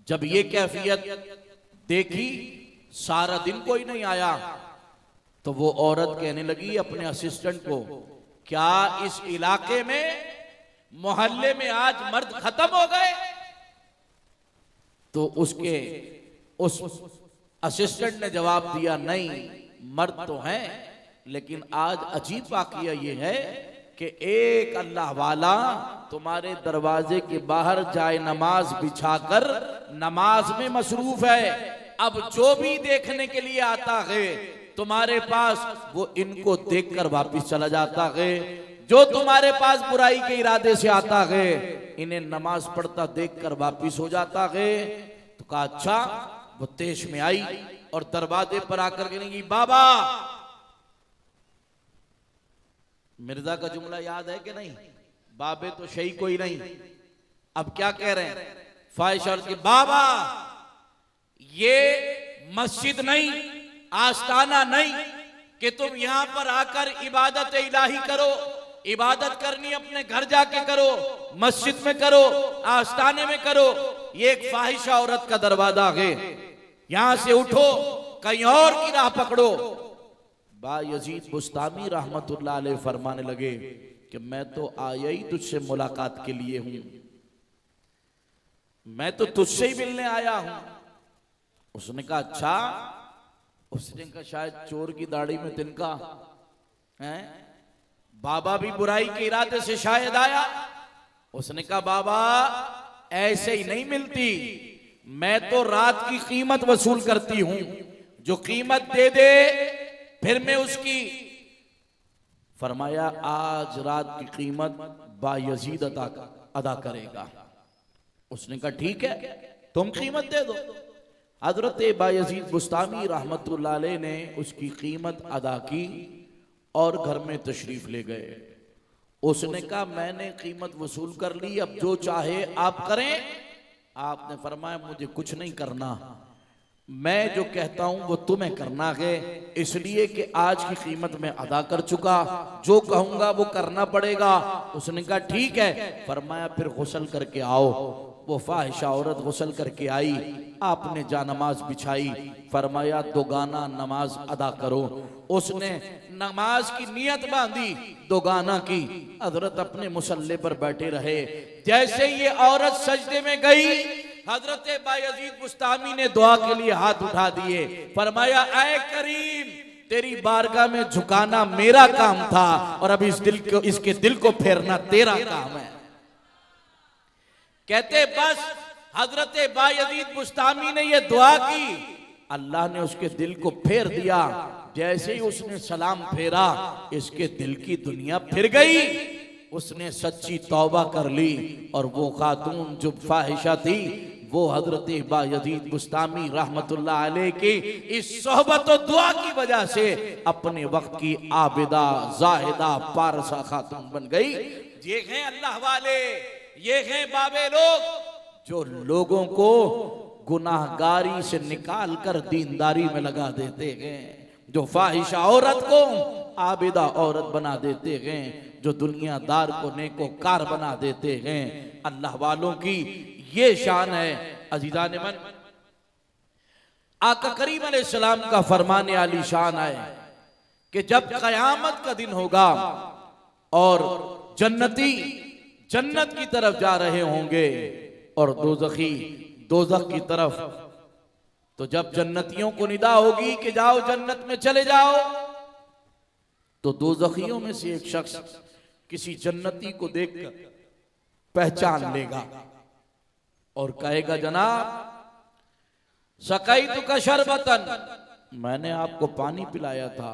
जब ये कैफियत देखी, सारा दिन कोई नहीं आया, तो वो औरत कहने लगी अपने असिस्टेंट को, क्या इस इलाके में, मोहल्ले में आज मर्द खत्म हो गए? तो उस असिस्टेंट ने जवाब दिया, नहीं, मर्द तो हैं, लेकिन आज अजीब वाकया ये है कि एक अल्लाह वाला तुम्हारे दरवाजे के बाहर जाए नमाज बिछाकर नमाज में मसरूफ है। अब जो भी देखने के लिए आता है तुम्हारे पास, वो इनको देखकर वापिस चला जाता है। जो तुम्हारे पास बुराई के इरादे से आता है, इन्हें नमाज पढ़ता देखकर वापिस हो जाता है। तो कहा अच्छा। वो तेश में आई और दरवाजे पर आकर कहेंगी, बाबा, मिर्जा का जुमला याद है कि नहीं? बाबे तो शही कोई नहीं। अब क्या कह रहे हैं फाहिश औरत के, बाबा ये मस्जिद नहीं, आस्ताना नहीं कि तुम यहां पर आकर इबादत इलाही करो। इबादत करनी अपने घर जाके करो, मस्जिद में करो, आस्ताने में करो। ये एक फाहिशा औरत का दरवाजा है। यहां से उठो, कहीं और की राह पकड़ो। बायजीद बुस्तामी रहमतुल्लाह अलैह फरमाने लगे कि मैं तो आया ही तुझसे मुलाकात के लिए हूं, मैं तो तुझसे ही मिलने आया हूं। उसने कहा अच्छा। उसने कहा शायद चोर की दाढ़ी में तिनका है, बाबा भी बुराई के इरादे से शायद आया। उसने कहा बाबा ऐसे ही नहीं मिलती, मैं तो रात की कीमत वसूल करती हूं, जो कीमत दे दे फिर मैं उसकी। फरमाया आज रात की कीमत बायजीद अदा करेगा। उसने कहा ठीक है, तुम कीमत दे दो। हजरत बायजीद बुस्तामी रहमतुल्लाह अलैह ने उसकी कीमत अदा की और घर में तशरीफ ले गए। उसने कहा मैंने कीमत वसूल कर ली, अब जो चाहे आप करें। आपने फरमाया मुझे कुछ नहीं करना, मैं जो कहता हूं वो तुम्हें करना है, इसलिए कि आज की कीमत मैं अदा कर चुका, जो कहूंगा वो करना पड़ेगा। उसने कहा ठीक है। फरमाया फिर गुस्ल करके आओ। वो फाहिशा औरत गुस्ल करके आई, आपने जा नमाज बिछाई। फरमाया दोगाना नमाज अदा करो। उसने नमाज की नियत बांधी दोगाना की। हजरत अपने मुसल्ले पर बैठे रहे। जैसे ये औरत सजदे में गई, हजरत बायजीद बुस्तामी ने दुआ के लिए हाथ उठा दिए। फरमाया ऐ करीम, तेरी बारगाह में झुकाना मेरा काम था और अब इसके दिल को फेरना तेरा काम है। कहते बस हजरत बायजीद बुस्तामी ने यह दुआ की, अल्लाह ने उसके दिल को फेर दिया। जैसे ही उसने सलाम फेरा, इसके दिल की दुनिया फिर गई। उसने सच्ची तौबा कर ली और वो खातून जो फाहिशा थी वो हजरत बायजीद बुस्तामी रहमतुल्लाह अलैह की इस सोहबत और दुआ की वजह से अपने वक्त की आबिदा जाहिदा पारसा खातून बन गई। ये हैं अल्लाह वाले, ये हैं बाबे लोग जो लोगों को गुनाहगारी से निकाल कर दीनदारी में लगा देते हैं, जो फाहिशा औरत को आबिदा औरत बना देते हैं, जो दुनियादार को नेकोकार बना देते हैं। अल्लाह वालों की ये शान है। अजीजान मन, आका करीम अलैहिस्सलाम का फरमाने आली शान है कि जब कयामत का दिन होगा और जन्नती जन्नत की तरफ जा रहे होंगे और दोज़खी दोज़ख की तरफ, तो जब जन्नतियों को निदा होगी कि जाओ जन्नत में चले जाओ, तो दोज़खियों में से एक शख्स किसी जन्नती को देखकर पहचान लेगा और कहेगा, जनाब सकैतुका शरबतन, मैंने आपको पानी पिलाया था,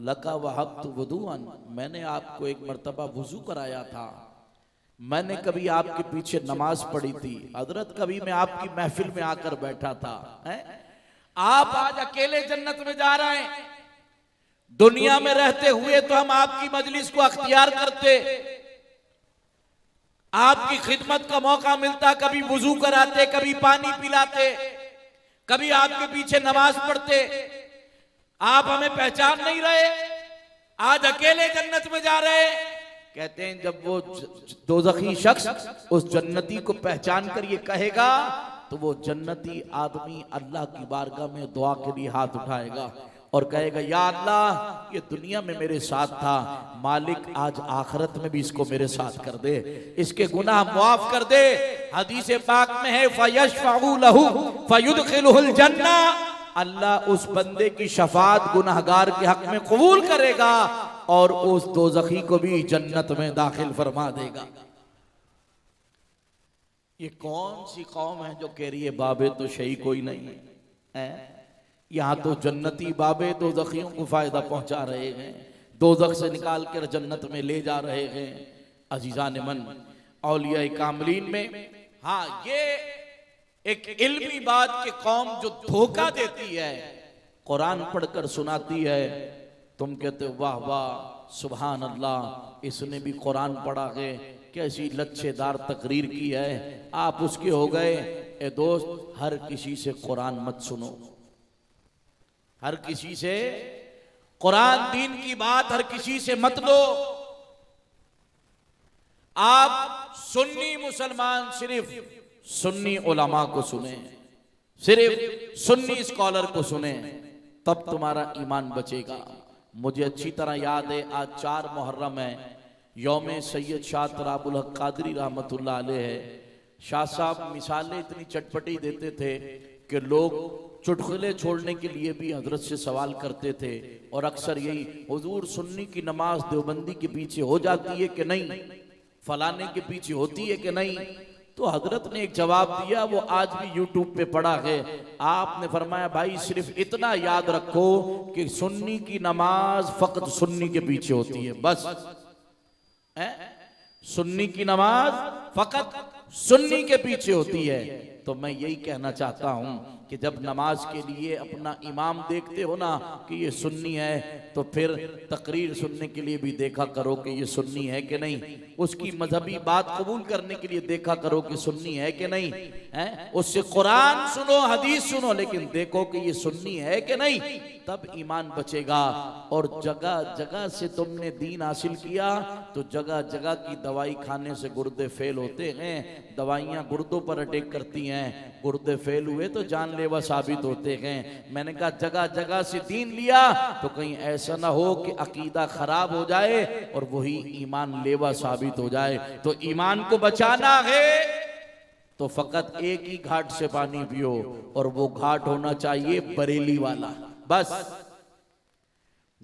लका वहब्तु वुदुअन, मैंने आपको एक मर्तबा वुजू कराया था, मैंने कभी आपके पीछे नमाज पढ़ी थी, हजरत कभी मैं आपकी महफिल में आकर बैठा था। आप आज अकेले जन्नत में जा रहे हैं। दुनिया में रहते हुए तो हम आपकी मजलिस को अख्तियार करते, आपकी खिदमत का मौका मिलता, कभी वुजू कराते, कभी पानी पिलाते, कभी आपके पीछे नमाज पढ़ते। आप हमें पहचान नहीं रहे, आज अकेले जन्नत में जा रहे। कहते हैं जब वो दोज़खी शख्स उस जन्नती को पहचान कर ये कहेगा, तो वो जन्नती आदमी अल्लाह की बारगाह में दुआ के लिए हाथ उठाएगा और कहेगा, या अल्लाह ये दुनिया में मेरे साथ था, मालिक आज आखिरत में भी इसको मेरे साथ कर दे, इसके गुनाह माफ कर दे। हदीस पाक में है, फयशफअु लहू फयुदखिलुहुल जन्ना, अल्लाह उस बंदे की शफात गुनाहगार के हक में कबूल करेगा और उस दोज़खी को भी जन्नत में दाखिल फरमा देगा। ये कौन सी कौम है जो कह रही है बाबे तो शही कोई नहीं है? यहाँ तो जन्नती बाबे दोज़खियों को फायदा पहुंचा रहे हैं, दोज़ख से निकाल कर जन्नत में ले जा रहे हैं। अजीजान मन, औलिया कामलीन में हाँ ये एक इल्मी बात कि कौम जो धोखा देती है, कुरान पढ़कर सुनाती है, तुम कहते हो वाह वाह सुभान अल्लाह, इसने भी कुरान पढ़ा है, कैसी लच्छेदार तकरीर की है, आप उसके हो गए। ए दोस्त, हर किसी से कुरान मत सुनो, हर किसी से कुरान दीन की बात हर किसी से मत लो। आप सुन्नी मुसलमान सिर्फ सुन्नी उलमा को सुने, सिर्फ सुन्नी स्कॉलर को सुने, तब तुम्हारा ईमान बचेगा। मुझे अच्छी तरह याद है, आज 4 मुहर्रम है, यौम सैयद शाह तराबुल हक कादरी रहमतुल्लाह अलैह है। शाह साहब मिसालें इतनी चटपटी देते थे कि लोग चुटकुले छोड़ने के लिए भी हजरत से सवाल करते थे, और अक्सर यही, हुजूर सुन्नी की नमाज देवबंदी के पीछे हो जाती है कि नहीं, फलाने के पीछे होती है कि नहीं? तो हजरत ने एक जवाब दिया, वो आज भी यूट्यूब पे पड़ा है। आपने फरमाया, भाई सिर्फ इतना याद रखो कि सुन्नी की नमाज फकत सुन्नी के पीछे होती है, बस। सुन्नी की नमाज फकत सुन्नी के पीछे होती है। तो मैं यही कहना चाहता हूं कि जब नमाज के लिए अपना इमाम देखते हो ना कि ये सुन्नी है, तो फिर तकरीर सुनने के लिए भी देखा करो कि ये सुन्नी है कि नहीं, उसकी मजहबी बात कबूल करने के लिए देखा करो कि सुन्नी है कि नहीं है। उससे कुरान सुनो, हदीस सुनो, लेकिन देखो कि ये सुन्नी है कि नहीं, तब ईमान बचेगा। और जगह जगह से तुमने दीन हासिल किया, तो जगह जगह की दवाई खाने से गुर्दे फेल होते हैं, दवाइयाँ गुर्दों पर अटैक करती हैं, गुर्दे फेल हुए तो जानलेवा साबित होते हैं। मैंने कहा जगह जगह से दीन लिया तो कहीं ऐसा ना हो कि अकीदा खराब हो जाए और वही ईमान लेवा साबित हो जाए। तो ईमान को बचाना है तो फकत एक ही घाट से पानी पियो, और वो घाट होना चाहिए बरेली वाला, बस।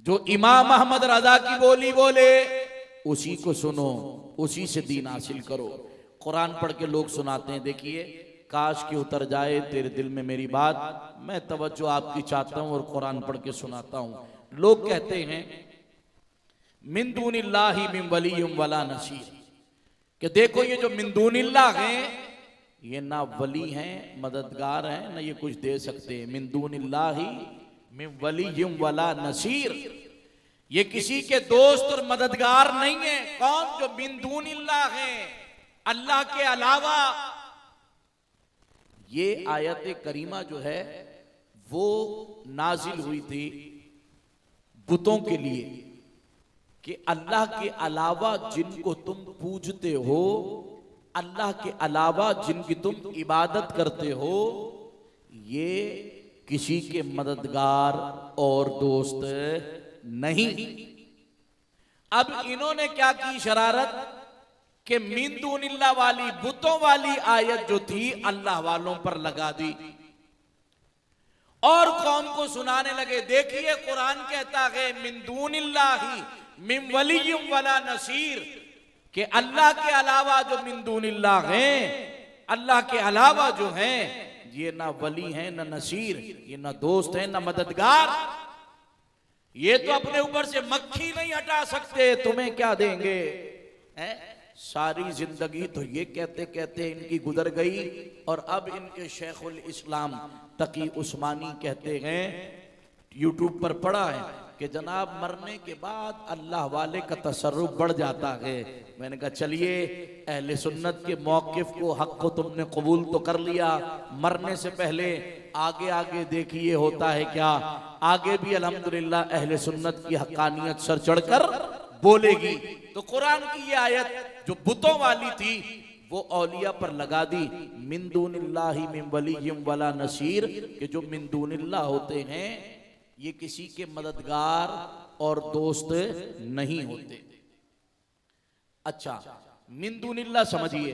जो इमाम अहमद रजा की बोली बोले उसी को सुनो, उसी से दीन हासिल करो। कुरान पढ़ के लोग सुनाते हैं, देखिए काश कि उतर जाए तेरे दिल में मेरी बात, मैं तवज्जो आपकी चाहता हूं और कुरान पढ़ के सुनाता हूं। लोग कहते हैं मिन दूनिल्लाहि मिन वलिय्युम वला नसीर, कि देखो ये जो मिन दूनिल्लाह हैं ये ना वली हैं, मददगार हैं, ना ये कुछ दे सकते। मिन दूनिल्लाहि मिन वलिय्यिम वला नसीर, ये किसी के दोस्त और मददगार नहीं है। कौन? जो मिन दूनिल्लाह है, अल्लाह के अलावा। ये आयत करीमा जो है वो नाजिल हुई थी बुतों के लिए कि अल्लाह के अलावा जिनको तुम पूजते हो, अल्लाह के अलावा जिनकी तुम इबादत करते हो, ये किसी के मददगार और दोस्त नहीं। अब इन्होंने क्या की शरारत कि मिन दूनिल्लाह वाली, बुतों वाली आयत जो थी अल्लाह वालों पर लगा दी और कौम को सुनाने लगे। देखिए कुरान कहता है मिन दूनिल्लाहि मिन वलिय्यिम वला नसीर, कि अल्लाह के अलावा जो मिन दूनिल्लाह हैं, अल्लाह के अलावा जो हैं, ये ना वली हैं ना नसीर, ये ना दोस्त हैं ना मददगार। ये तो अपने ऊपर से मक्खी नहीं हटा सकते, तुम्हें क्या देंगे? हैं? सारी जिंदगी तो ये कहते कहते इनकी गुजर गई और अब इनके शेखुल इस्लाम तकी उस्मानी कहते हैं, यूट्यूब पर पढ़ा है कि जनाब मरने के बाद अल्लाह वाले का तसर्रुफ बढ़ जाता है। मैंने कहा चलिए, अहले सुन्नत के मौक़िफ़ को, हक को तुमने कबूल तो कर लिया, मरने से पहले आगे आगे देखिए होता है क्या। आगे भी अल्हम्दुलिल्लाह अहले सुन्नत की हक्कानियत सर चढ़कर बोलेगी। तो कुरान की ये आयत जो बुतों वाली थी वो औलिया पर लगा दी, मिन दूनिल्लाहि मिन वलिय्यिम वला नसीर, कि जो मिन दूनिल्लाह होते हैं ये किसी के मददगार और दोस्त नहीं होते। अच्छा, मिन दूनिल्लाह समझिए,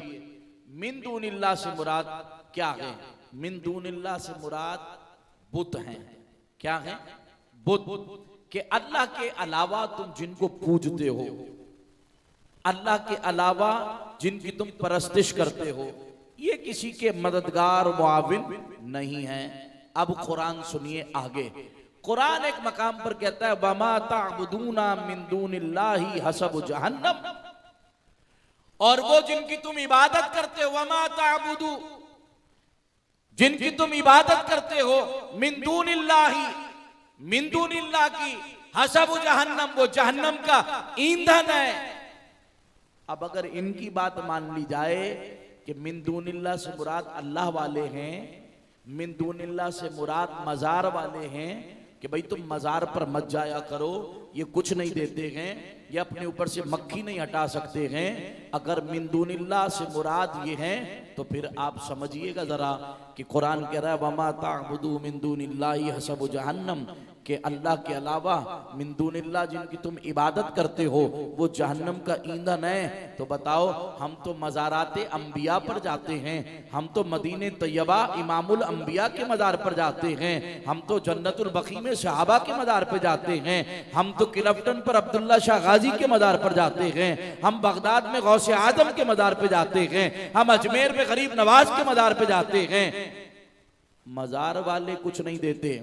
मिन दूनिल्लाह से मुराद क्या है? मिन दूनिल्लाह से मुराद बुत हैं। क्या है? बुत, कि अल्लाह के अलावा तुम जिनको पूजते हो, अल्लाह के अलावा जिनकी तुम परस्तिश करते हो, ये किसी के मददगार मुआविन नहीं है। अब कुरान सुनिए आगे। कुरान एक मकाम पर कहता है वमा ताबुदूना मिन दूनिल्लाहि हसब जहन्नम, और वो जिनकी तुम इबादत करते हो, वमा ताबुदू, जिनकी तुम इबादत करते हो, मिन दूनिल्लाहि, मिन दूनिल्लाह की, हसब जहन्नम, वो जहन्नम का ईंधन है। अब अगर इनकी बात मान ली जाए कि मिन दूनिल्लाह से मुराद अल्लाह वाले हैं, मिन दूनिल्लाह से मुराद मजार वाले हैं, कि भाई तुम मजार पर मत जाया करो, ये कुछ नहीं देते हैं, ये अपने ऊपर से मक्खी नहीं हटा सकते हैं। अगर मिन दूनिल्लाह से मुराद ये हैं तो फिर आप समझिएगा जरा कि कुरान कह रहा है वमा ताबुदू मिन दूनिल्लाहि हसब जहन्नम, कि अल्लाह के अलावा मिन दूनिल्लाह जिनकी तुम इबादत करते हो वो जहन्नम का ईंधन है। तो बताओ, हम तो मज़ाराते अंबिया पर जाते हैं, हम तो मदीने तैयबा इमामुल अंबिया के मज़ार पर जाते हैं, हम तो जन्नतुल बकी में सहाबा के मज़ार पर जाते हैं, हम तो किलफ्टन पर अब्दुल्ला शाह गाजी के मज़ार पर जाते हैं, हम बगदाद में गौसे आजम के मज़ार पर जाते हैं, हम अजमेर में गरीब नवाज के मज़ार पर जाते हैं। मज़ार वाले कुछ नहीं देते।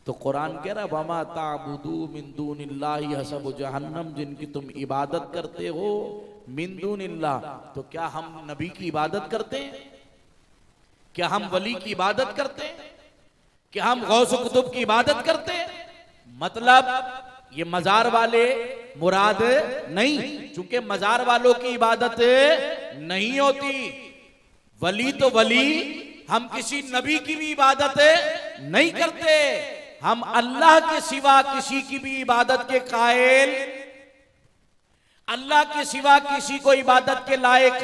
तो कुरान कह रहा वमा ताबुदू मिन दूनिल्लाहि हसब जहन्नम, जिनकी तुम इबादत करते हो मिन दूनिल्लाह। तो क्या हम नबी की इबादत करते हैं? क्या हम वली की इबादत करते हैं? क्या हम गौस कुतुब की इबादत करते हैं? मतलब ये मजार वाले मुराद नहीं, चूंकि मजार वालों की इबादत नहीं होती। वली तो वली, हम किसी नबी की भी इबादत नहीं करते, हम अल्लाह के सिवा किसी की भी इबादत के कायल, अल्लाह के सिवा किसी को इबादत के लायक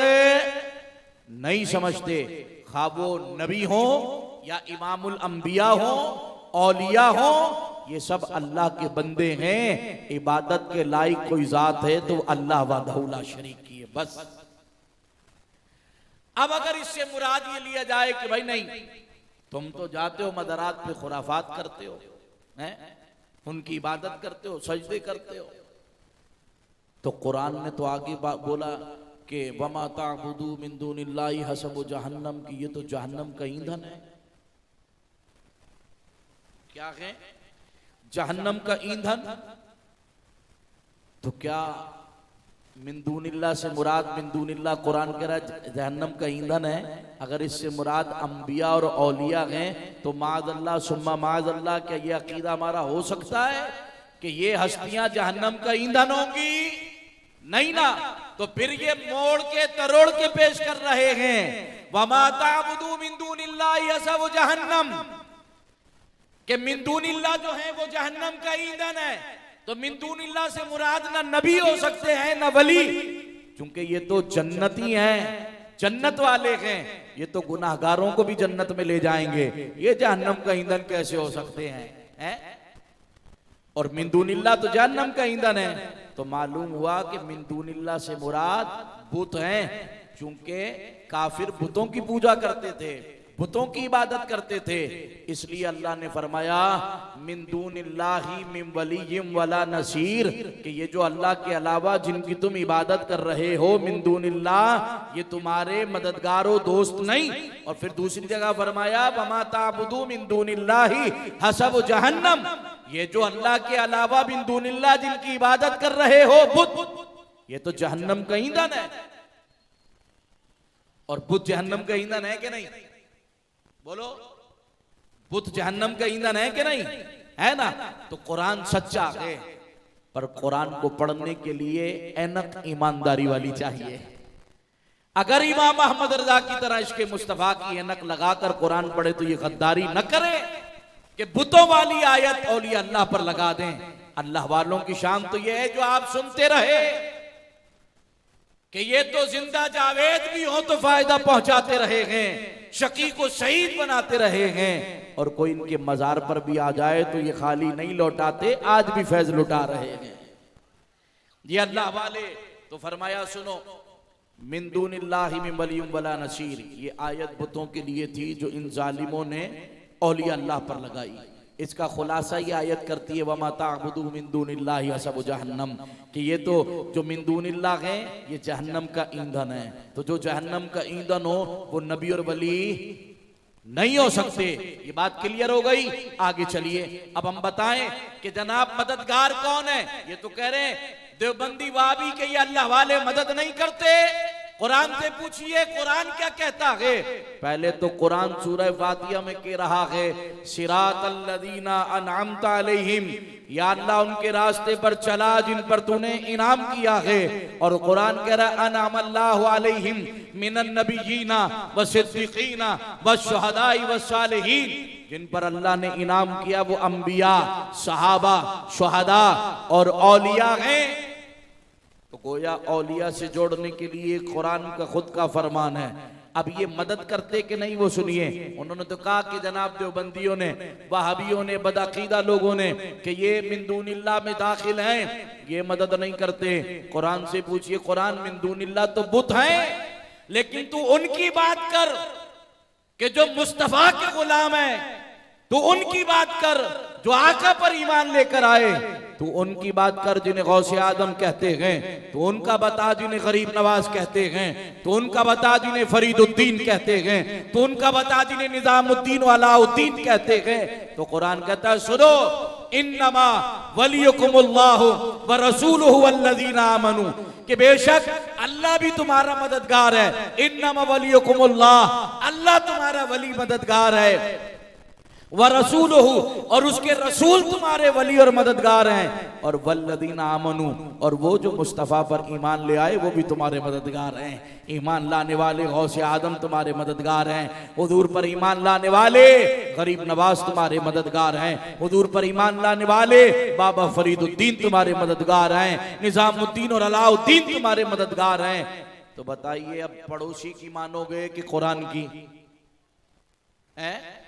नहीं समझते। खा वो नबी हो या इमामुल अंबिया हो, औलिया हो, ये सब अल्लाह के बंदे हैं। इबादत के लायक कोई जात है तो अल्लाह वहदहू ला शरीक की है, बस। अब अगर इससे मुराद ये लिया जाए कि भाई नहीं, तुम तो जाते हो मदरात पे खुराफात करते हो, हैं? उनकी इबादत करते हो, सजदे करते हो, तो कुरान ने तो आगे बोला कि वमा ताबुदू मिन दूनिल्लाहि हसब जहन्नम, की ये तो जहन्नम का ईंधन है। क्या है? जहन्नम का ईंधन। तो क्या मिंदूनिल्लाह से मुराद, मिंदूनिल्लाह कुरान कह रहा है जहन्नम का ईंधन है। अगर इससे मुराद अंबिया और औलिया हैं तो माज़अल्लाह सुम्मा माज़अल्लाह, क्या ये अकीदा हमारा हो सकता है कि ये हस्तियां जहन्नम का ईंधन होंगी? नहीं ना। तो फिर ये मोड़ के तरोड़ के पेश कर रहे हैं, वमा ताबुदू मिन दूनिल्लाहि हसबु जहन्नम, कि मिन दूनिल्लाह जो है वो जहन्नम का ईंधन है। तो मिन दूनिल्लाह से मुराद ना नबी हो सकते हैं ना वली, क्योंकि ये तो जन्नती हैं, जन्नत वाले हैं। ये तो गुनाहगारों को भी जन्नत में ले जाएंगे, ये जहन्नम का ईंधन कैसे हो सकते हैं? और मिन दूनिल्लाह तो जहन्नम का ईंधन है। तो मालूम हुआ कि मिन दूनिल्लाह से मुराद बुत हैं, क्योंकि काफिर बुतों की पूजा करते थे, बुतों की इबादत करते थे। इसलिए अल्लाह ने फरमाया मिन दूनिल्लाहि मिन वलिय्यिम वला नसीर, कि ये जो अल्लाह के अलावा जिनकी तुम इबादत कर रहे हो मिन दूनिल्लाह, ये तुम्हारे मददगारो दोस्त नहीं। और फिर दूसरी जगह फरमाया वमा ताबुदू मिन दूनिल्लाहि हसबु जहन्नम, ये जो अल्लाह के अलावा मिन दूनिल्लाह जिनकी इबादत कर रहे हो बुत, ये तो जहन्नम का ईंधन है। और बुत जहन्नम का ईंधन है कि नहीं? बोलो, बुत जहन्नम का ईंधन है कि नहीं? है ना। तो कुरान सच्चा है, पर कुरान को पढ़ने के लिए ऐनक ईमानदारी वाली चाहिए। अगर इमाम अहमद रजा की तरह इश्क़े मुस्तफा की ऐनक लगाकर कुरान पढ़े तो ये गद्दारी न करे कि बुतों वाली आयत औलिया अल्लाह पर लगा दें। अल्लाह वालों की शान तो ये है जो आप सुनते रहे कि ये तो जिंदा जावेद भी हो तो फायदा पहुंचाते रहे हैं, शकी को शहीद बनाते रहे हैं, और कोई इनके मजार पर भी आ जाए तो ये खाली नहीं लौटाते, आज भी फैज लुटा रहे हैं ये अल्लाह वाले। तो फरमाया सुनो, मिन दूनिल्लाहि मिन वलिय्यिम वला नसीर, ये आयत बुतों के लिए थी जो इन जालिमों ने औलिया अल्लाह पर लगाई। इसका खुलासा ये आयत करती है वमा ताबुदू मिन दूनिल्लाहि हसबु जहन्नम, कि ये तो जो मिन दूनिल्लाह है ये जहन्नम का ईंधन है। तो जो जहन्नम का ईंधन हो वो नबी और वली नहीं हो सकते। ये बात क्लियर हो गई। आगे चलिए, अब हम बताएं कि जनाब मददगार कौन है। ये तो कह रहे हैं देवबंदी वाबी के ये अल्लाह वाले मदद नहीं करते। कुरान से पूछिए कुरान क्या कहता है। पहले तो कुरान सूरह फातिहा में कह रहा है सिरातल लदीना अनअमता अलैहिम, या अल्लाह उनके रास्ते पर चला जिन पर तूने इनाम किया है। और कुरान कह रहा है अनअमल्लाहु अलैहिम मिनन नबिय्यीना व सिद्दीकीना व शुहदाई व सालिहीन, जिन पर अल्लाह ने इनाम किया वो अंबिया, सहाबा, शुहदा और औलिया हैं। तो गोया औलिया से जोड़ने के लिए कुरान का खुद का फरमान है। अब ये मदद करते कि नहीं वो सुनिए। उन्होंने तो कहा कि जनाब देवबंदियों ने, वहाबियों ने, बदअकीदा लोगों ने कि ये मिन दूनिल्लाह में दाखिल हैं, ये मदद नहीं करते। कुरान से पूछिए, कुरान मिन दूनिल्लाह तो बुत हैं, लेकिन तू उनकी बात कर कि जो मुस्तफा के गुलाम है, तू उनकी बात कर जो आका पर ईमान लेकर आए, तू उनकी बात कर जिन्हें गौसे आदम कहते हैं, तो उनका बता जिन्हें गरीब नवाज कहते हैं, तो उनका बता जिन्हें फरीदुद्दीन कहते हैं, तो उनका बता जिन्हें निजामुद्दीन व अलाउद्दीन कहते हैं। तो कुरान कहता है सुनो, इन्नमा वलियुकुमुल्लाहु व रसूलुहु वल्लज़ीना आमनू, कि बेशक अल्लाह भी तुम्हारा मददगार है। इन्नमा वलियुकुमुल्लाह, अल्लाह तुम्हारा वली मददगार है, व रसूलुहु, और उसके रसूल तुम्हारे वली और मददगार हैं, और वल्लज़ीना आमनू, और वो जो मुस्तफ़ा पर ईमान ले आए वो भी तुम्हारे मददगार हैं। ईमान लाने वाले गौसे आदम तुम्हारे मददगार हैं, हुजूर पर ईमान लाने वाले गरीब नवाज तुम्हारे मददगार हैं, हुजूर पर ईमान लाने वाले बाबा फरीदुद्दीन तुम्हारे मददगार हैं, निजामुद्दीन और अलाउद्दीन तुम्हारे मददगार हैं। तो बताइए अब पड़ोसी की मानोगे कि कुरान की? है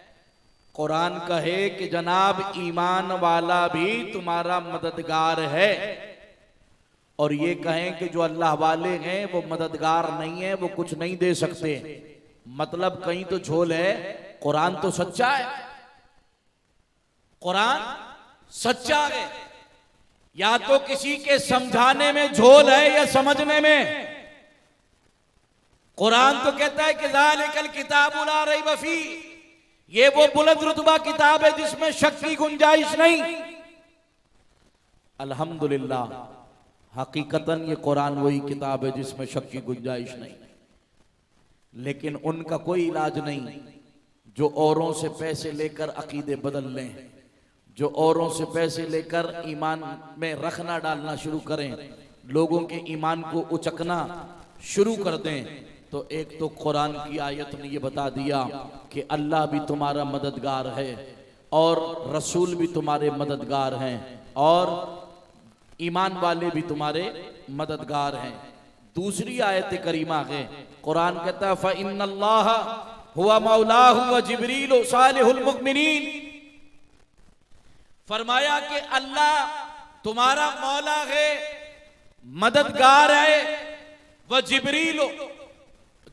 कुरान कहे कि जनाब ईमान वाला भी तुम्हारा मददगार है, और ये कहें कि जो अल्लाह वाले हैं वो मददगार नहीं है, वो कुछ नहीं दे सकते, मतलब कहीं तो झोल है। कुरान तो सच्चा है, कुरान सच्चा है। या तो किसी के समझाने में झोल है या समझने में। कुरान तो कहता है कि ज़ालिकल किताबु ला रैब फीह, ये वो बुलंद रुतबा किताब है जिसमें शक की गुंजाइश नहीं। अल्हम्दुलिल्लाह, हकीकतन ये कुरान वही किताब है जिसमें शक की गुंजाइश नहीं, लेकिन उनका कोई इलाज नहीं जो औरों से पैसे लेकर अकीदे बदल लें, जो औरों से पैसे लेकर ईमान में रखना डालना शुरू करें, लोगों के ईमान को उचकना शुरू कर दें। तो एक तो कुरान की आयत ने ये बता दिया कि अल्लाह भी तुम्हारा मददगार है और रसूल भी तुम्हारे मददगार हैं और ईमान वाले भी तुम्हारे मददगार हैं। दूसरी आयत करीमा है, कुरान कहता है फ़इन्नल्लाह हुवा मौलाहु व जिब्रील सालिहुल मुमिनीन, फरमाया कि अल्लाह तुम्हारा मौला है, मददगार है, व जिब्रील,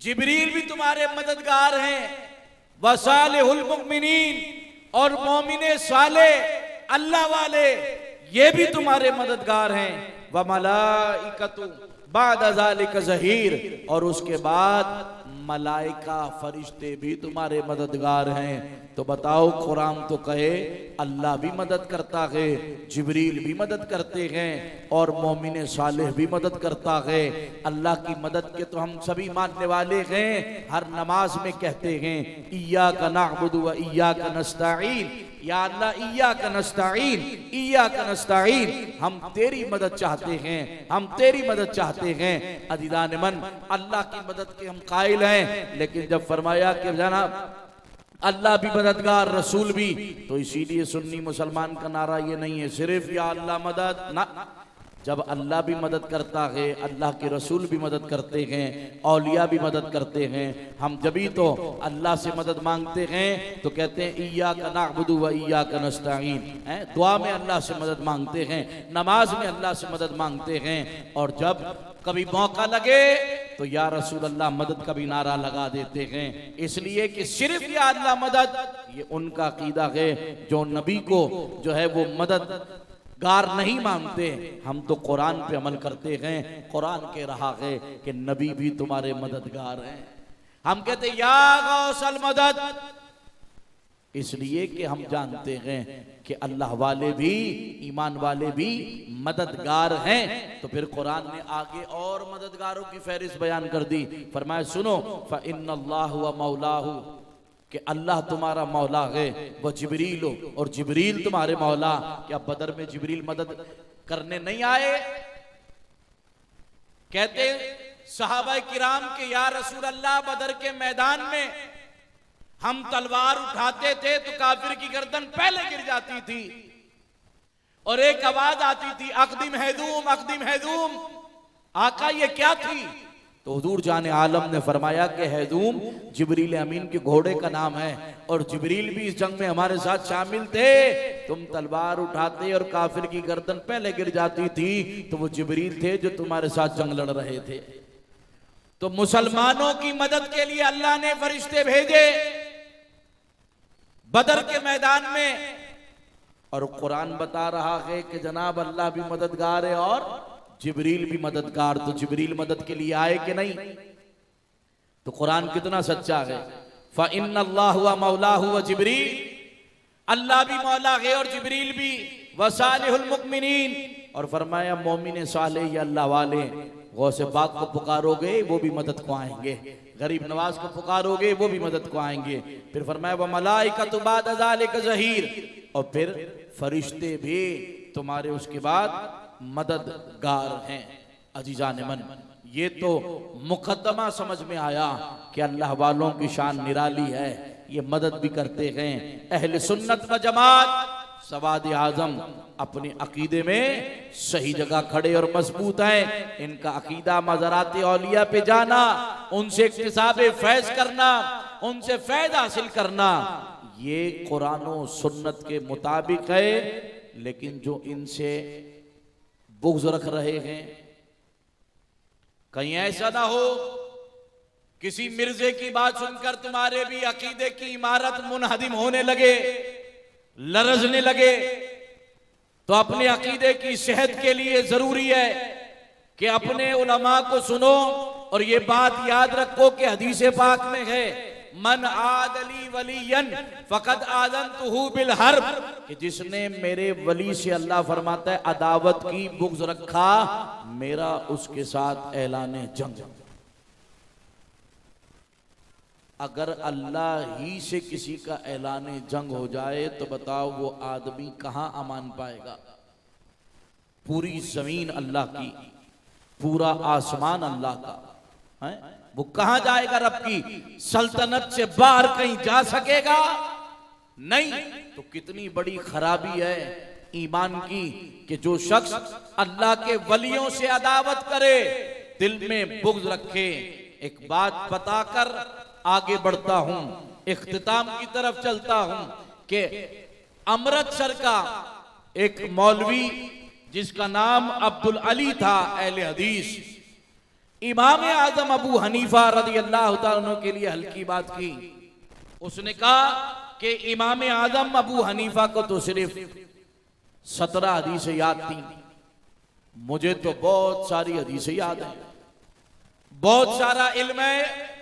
जिब्रील भी तुम्हारे मददगार हैं, व सालिहुल मुमिनीन, और मोमिने साले अल्लाह वाले ये भी तुम्हारे मददगार हैं, व मलाइकतु बाद ज़ालिका ज़हीर, और उसके बाद मलाइका फरिश्ते भी तुम्हारे मददगार हैं। तो बताओ, कुरान तो कहे अल्लाह भी मदद करता है, जिब्रील भी मदद करते हैं और मोमिन सालेह भी मदद करता है। अल्लाह की मदद के तो हम सभी मानने वाले हैं, हर नमाज में कहते हैं इय्याका नअबुदु व इय्याका नस्तईन, या अल्लाह इय्याका नस्तईन, इय्याका नस्तईन, हम तेरी मदद चाहते हैं, हम तेरी मदद चाहते हैं। अज़ीज़ान मन, अल्लाह की मदद के हम कायल हैं, लेकिन जब फरमाया कि जनाब अल्लाह भी मददगार, रसूल भी, तो इसीलिए सुन्नी मुसलमान का नारा ये नहीं है सिर्फ या अल्लाह मदद ना। जब अल्लाह भी मदद करता है, अल्लाह के रसूल भी मदद करते हैं, औलिया भी मदद करते हैं, हम जभी तो अल्लाह से मदद मांगते हैं तो कहते हैं इय्याका नअबुदु व इय्याका नस्तईन, दुआ में अल्लाह से मदद मांगते हैं, नमाज में अल्लाह से मदद मांगते हैं, और जब कभी मौका लगे तो या रसूल अल्लाह मदद का भी नारा लगा देते हैं। इसलिए कि सिर्फ या अल्लाह मदद, ये उनका अकीदा है जो नबी को जो है वो मददगार नहीं मानते। हम तो कुरान पे अमल करते हैं, कुरान कह रहा है कि नबी भी तुम्हारे मददगार हैं। हम कहते या गौसल मदद, इसलिए कि हम जानते हैं कि अल्लाह वाले भी, ईमान वाले भी मददगार हैं। तो फिर कुरान ने आगे और मददगारों की फहरिस्त बयान कर दी। फरमाया सुनो, फ़इन्नल्लाहु व मौलाहु, कि अल्लाह तुम्हारा मौला है, वह जिब्रील, और जिब्रील तुम्हारे मौला। क्या बदर में जिब्रील मदद करने नहीं आए? कहते सहाबा किराम के या रसूल अल्लाह, बदर के मैदान में हम तलवार उठाते थे तो काफिर की गर्दन पहले गिर जाती थी और एक आवाज आती थी अक़दिम हैदूम, अक़दिम हैदूम। आका ये क्या थी? तो हुजूर जाने आलम ने फरमाया कि हैदूम जिब्रील अमीन के घोड़े का नाम है, और जिब्रील भी इस जंग में हमारे साथ शामिल थे। तुम तलवार उठाते और काफिर की गर्दन पहले गिर जाती थी तो वो जिब्रील थे जो तुम्हारे साथ जंग लड़ रहे थे। तो मुसलमानों की मदद के लिए अल्लाह ने फरिश्ते भेजे बदर के मैदान में, और कुरान बता रहा है कि जनाब अल्लाह भी मददगार है और जिब्रील भी मददगार। तो जिब्रील मदद के लिए आए कि नहीं? तो कुरान कितना सच्चा है। फ़इन्नल्लाहु व मौलाहु व जिब्रील, अल्लाह भी मौला है और जिब्रील भी, व सालिहुल मुमिनीन, और फरमाया मोमिन साले ये अल्लाह वाले। गौसे पाक को पुकारोगे वो भी मदद को आएंगे, गरीब नवाज को पुकारोगे वो भी मदद को आएंगे। फिर फरमाया व मलाइकतु बाद ज़ालिका ज़हीर, और फिर फरिश्ते भी तुम्हारे उसके बाद मददगार हैं। अजीजान मन, ये तो मुकद्दमा समझ में आया कि अल्लाह वालों की शान निराली है, ये मदद भी करते हैं। अहले सुन्नत व जमात सवाद आजम अपने अकीदे में सही जगह खड़े और मजबूत हैं। इनका अकीदा मज़ारात औलिया पे जाना, उनसे इक्तिसाबे फैज़ करना, उनसे फैज़ हासिल करना, ये कुरान और सुन्नत के मुताबिक है। लेकिन जो इनसे बुग़्ज़ रख रहे हैं, कहीं ऐसा ना हो किसी मिर्जे की बात सुनकर तुम्हारे भी अकीदे की इमारत मुनहदिम होने लगे, लरजने लगे। तो अपने अकीदे की सेहत के लिए जरूरी है कि अपने उलमा को सुनो, और ये बात याद रखो कि हदीस पाक में है मन आदली वलियन फकद आज़नतुहु बिल हर्ब, कि जिसने मेरे वली से, अल्लाह फरमाता है, अदावत की, बुग़्ज़ रखा, मेरा उसके साथ ऐलान जंग। अगर अल्लाह ही से किसी का ऐलान जंग हो जाए तो बताओ वो आदमी कहां अमान पाएगा। पूरी जमीन अल्लाह की, पूरा आसमान अल्लाह का है, वो कहां जाएगा? रब की सल्तनत से बाहर कहीं जा सकेगा? नहीं। तो कितनी बड़ी खराबी है ईमान की कि जो शख्स अल्लाह के वलियों से अदावत करे, दिल में बुग़्ज़ रखे। एक बात बताकर आगे बढ़ता हूं, इख्तिताम की तरफ चलता हूं कि अमृतसर का एक मौलवी जिसका नाम अब्दुल अली था, अहले हदीस, इमाम आजम अबू हनीफा रज़ी अल्लाह तआला अन्हु के लिए हल्की बात की। उसने कहा कि इमाम आजम अबू हनीफा को तो सिर्फ 17 हदीसें याद थी, मुझे तो बहुत सारी हदीसें याद है, बहुत सारा इल्म है।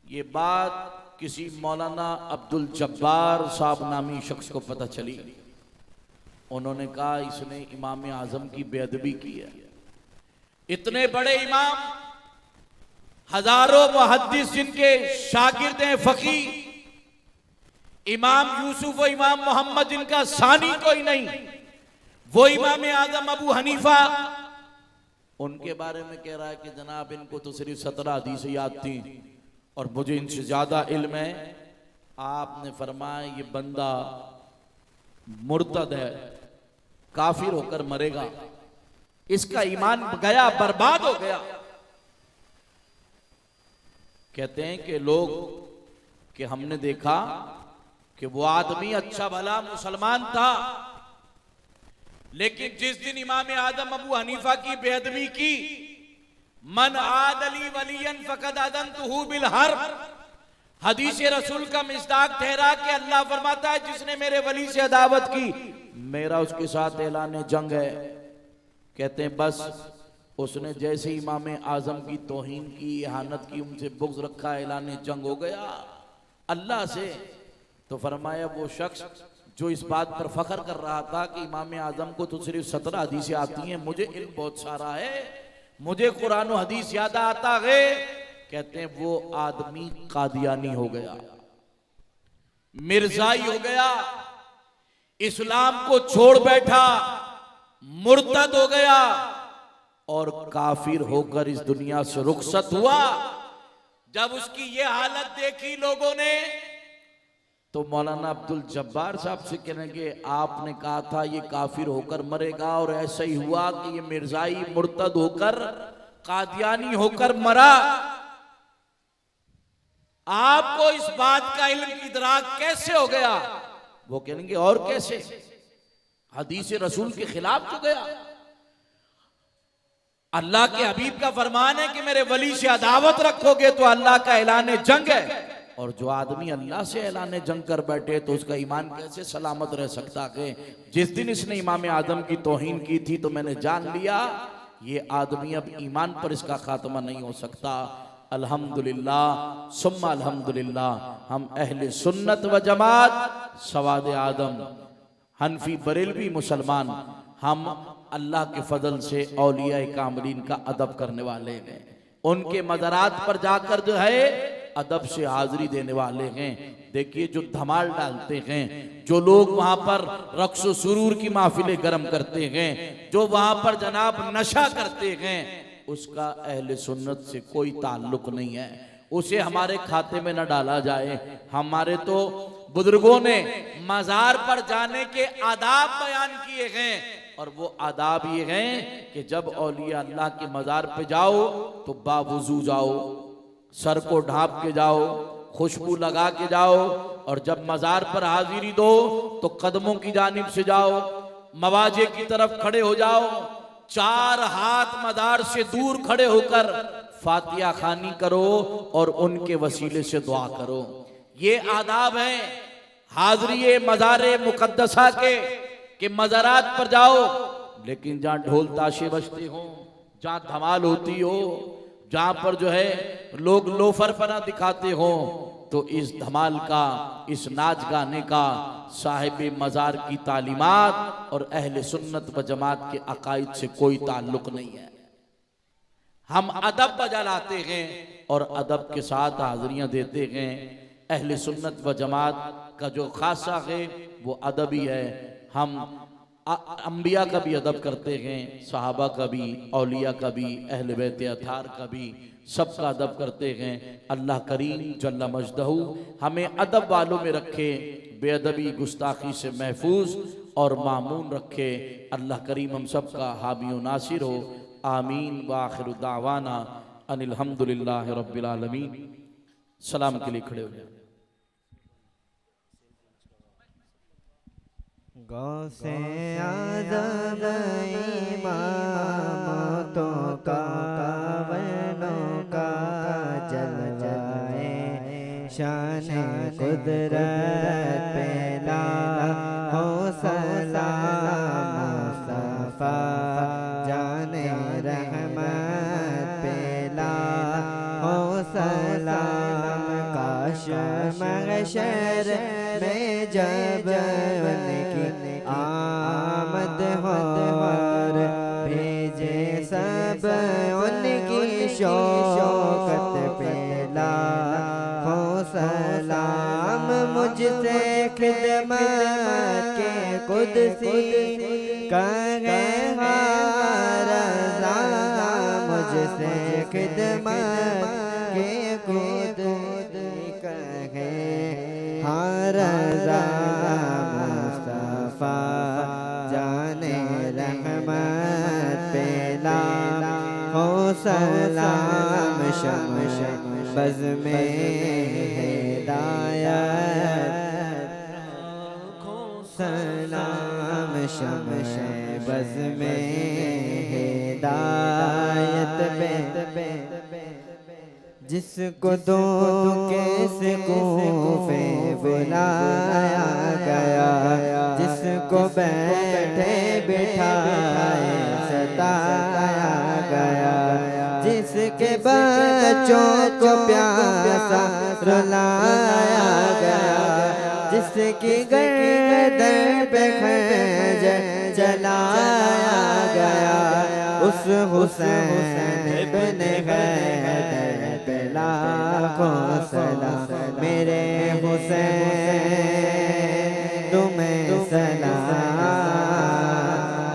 ये बात किसी मौलाना अब्दुल जब्बार साहब नामी शख्स को पता चली। उन्होंने कहा इसने इमाम आजम की बेअदबी की है। इतने बड़े इमाम, हजारों मुहद्दिस जिनके शागिर्द हैं, फकी, इमाम यूसुफ और इमाम मोहम्मद जिनका सानी कोई नहीं, वो इमाम आजम अबू हनीफा, उनके बारे में कह रहा है कि जनाब इनको तो सिर्फ 17 हदीसें याद थी और मुझे इनसे ज्यादा इल्म है। आपने फरमाया ये बंदा मुर्तद है, काफिर होकर मरेगा, इसका ईमान गया, बर्बाद हो गया। कहते हैं कि लोग, कि हमने देखा कि वो आदमी अच्छा भला मुसलमान था, लेकिन जिस दिन इमाम आजम अबू हनीफा की बेअदबी की, मन आदली वलियन फकद आज़नतुहु बिल हर्ब, हदीस रसूल का मिस्दाक ठहरा कि अल्लाह फरमाता है जिसने मेरे वली से अदावत की, मेरा उसके साथ ऐलान जंग है। कहते हैं बस उसने जैसे इमाम आजम की तौहीन की, इहानत की, उनसे बुग़्ज़ रखा, ऐलान जंग हो गया अल्लाह से। तो फरमाया वो शख्स जो इस बात पर फख्र कर रहा था कि इमाम आजम को तो सिर्फ 17 हदीसें आती हैं, मुझे इल्म बहुत सारा है, मुझे कुरान और हदीस याद आता है, कहते हैं वो आदमी कादियानी हो गया, मिर्जाई हो गया, इस्लाम को छोड़ बैठा, मुर्तद हो गया और काफिर होकर इस दुनिया से रुखसत हुआ। जब उसकी ये हालत देखी लोगों ने, तो मौलाना अब्दुल जब्बार साहब से कहेंगे आपने कहा था ये काफिर होकर मरेगा, और ऐसा ही हुआ कि ये मिर्जाई मुर्तद होकर, कादियानी होकर मरा। आपको इस बात का इल्म इदराक कैसे हो गया? वो कहेंगे और कैसे, हदीस रसूल के खिलाफ तो गया। अल्लाह के हबीब का फरमान है कि मेरे वली से अदावत रखोगे तो अल्लाह का ऐलान जंग है, और जो आदमी अल्लाह से ऐलान जंग कर बैठे तो उसका ईमान कैसे सलामत रह सकता है? जिस दिन इसने इमाम आजम की तौहीन की थी तो मैंने जान लिया ये आदमी अब ईमान पर इसका खात्मा नहीं हो सकता। अल्हम्दुलिल्लाह सुम्मा अल्हम्दुलिल्लाह, हम अहले सुन्नत व जमात, सवाद आदम, हनफी बरेलवी मुसलमान, हम अल्लाह के फजल से औलिया कामरीन का अदब करने वाले हैं। उनके मज़ारात पर जाकर जो है अदब से हाजिरी देने वाले हैं। देखिए जो धमाल डालते हैं, जो लोग वहां पर रक्स सुरूर की महफिलें गर्म करते हैं, जो वहां पर जनाब नशा करते हैं, उसका अहले सुन्नत से कोई ताल्लुक नहीं है। उसे हमारे खाते में न डाला जाए। हमारे तो बुजुर्गों ने मजार पर जाने के आदाब बयान किए हैं, और वो आदाब ये हैं कि जब औलिया अल्लाह के मजार पे जाओ तो बावुजू जाओ, सर को ढांप के जाओ, खुशबू लगा के जाओ, और जब मजार पर हाजिरी दो तो कदमों की जानिब से जाओ, मवाजे की तरफ खड़े हो जाओ, 4 हाथ मजार से दूर खड़े होकर फातिहा खानी करो और उनके वसीले से दुआ करो। ये आदाब हैं हाजिरी मज़ारे मुकद्दसा के, कि मज़ारात पर जाओ लेकिन जहाँ ढोल ताशे बजते हो, जहाँ धमाल होती हो, जहाँ पर जो है लोग लोफर पना दिखाते हो, तो इस धमाल का, इस नाच गाने का साहिब मज़ार की तालीमात और अहले सुन्नत व जमात के अकायद से कोई ताल्लुक नहीं है। हम अदब बजा लाते हैं और अदब के साथ हाज़िरियाँ देते हैं। अहले सुन्नत व जमात का जो खासा है वो अदब ही है। हम अंबिया का भी अदब करते हैं, सहाबा का भी, औलिया का भी, अहले बैत अतार का भी, सबका अदब करते हैं। अल्लाह करीम जल्ला मजदहू हमें अदब वालों में रखे, बेअदबी गुस्ताखी से महफूज और मामून रखे। अल्लाह करीम हम सब का हामी व नासिर हो। आमीन व आखिर दावाना अनिल हम्दुलिल्लाहि रब्बिल आलमीन। सलाम के लिए खड़े हो जाए। गौसे आज़म इमामतों का वनों का जलवाए शान कुदरत पेला हो सलाम मुस्तफा जाने रहमत पेला हो सलाम। काश महशर में जब उनकी आमद हो और भेजे सब उनकी शौकत पेला हो सलाम। मुझसे खिदमत के कुदसी करे रज़ा, मुझसे खिदमत के कुदसी करे रज़ा। मुस्तफा जाने रहमत पेला हो सलाम। शम्स बज़ में हिदायत सलाम। शम्स बज़ में हिदायत पे जिसको दो कैसे कूफे बुलाया गया, जिसको बैठे बिठाए सताया गया, जिसके बच्चों को प्यासा रुलाया गया, जिसकी गर्दन पे खंजर चलाया गया, उस हुसैन इब्न हैदर पे लाखों सलाम। मेरे हुसैन तुम्हें सलाम,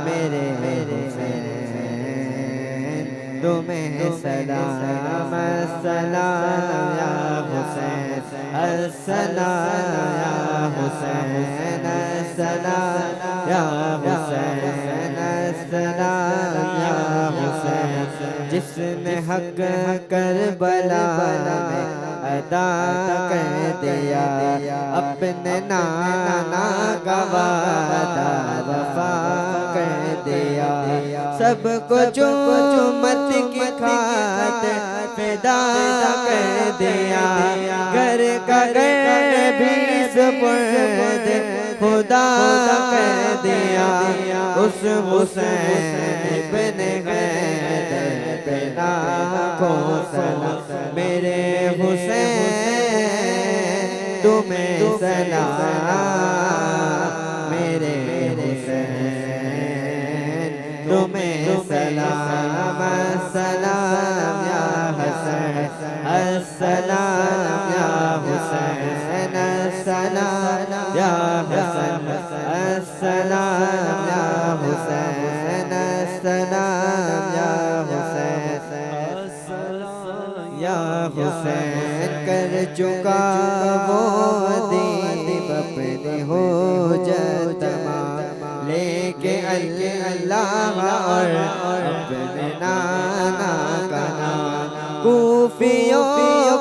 मेरे हुसैन तुम्हें सलाम। अस्सलाम या हुसैन, अस्सलाम या हुसैन, अस्सलाम या हुसैन, अस्सलाम या हुसैन। जिसने हक करबला में अदा कर दिया, अपने नाना का वादा वफा कर दिया, सबको जो मत की खातिर फिदा कर दिया, घर का घर भी सुपुर्द खुदा कर दिया। उस हुसैन इब्न हैदर पे लाखों सलाम। मेरे हुसैन तुम्हें सलाम, मेरे हुसैन तुम्हें सलाम। अस्सलाम या हसन, अस्सलाम या हुसैन, अस्सलाम या हसन, अस्सलाम या हुसैन, अस्सलाम या हुसैन, या हुसैन। कर चुका वो दीब अपनी हो जतमा, लेके अल्लाह और अपने नाना का नाम कूफियों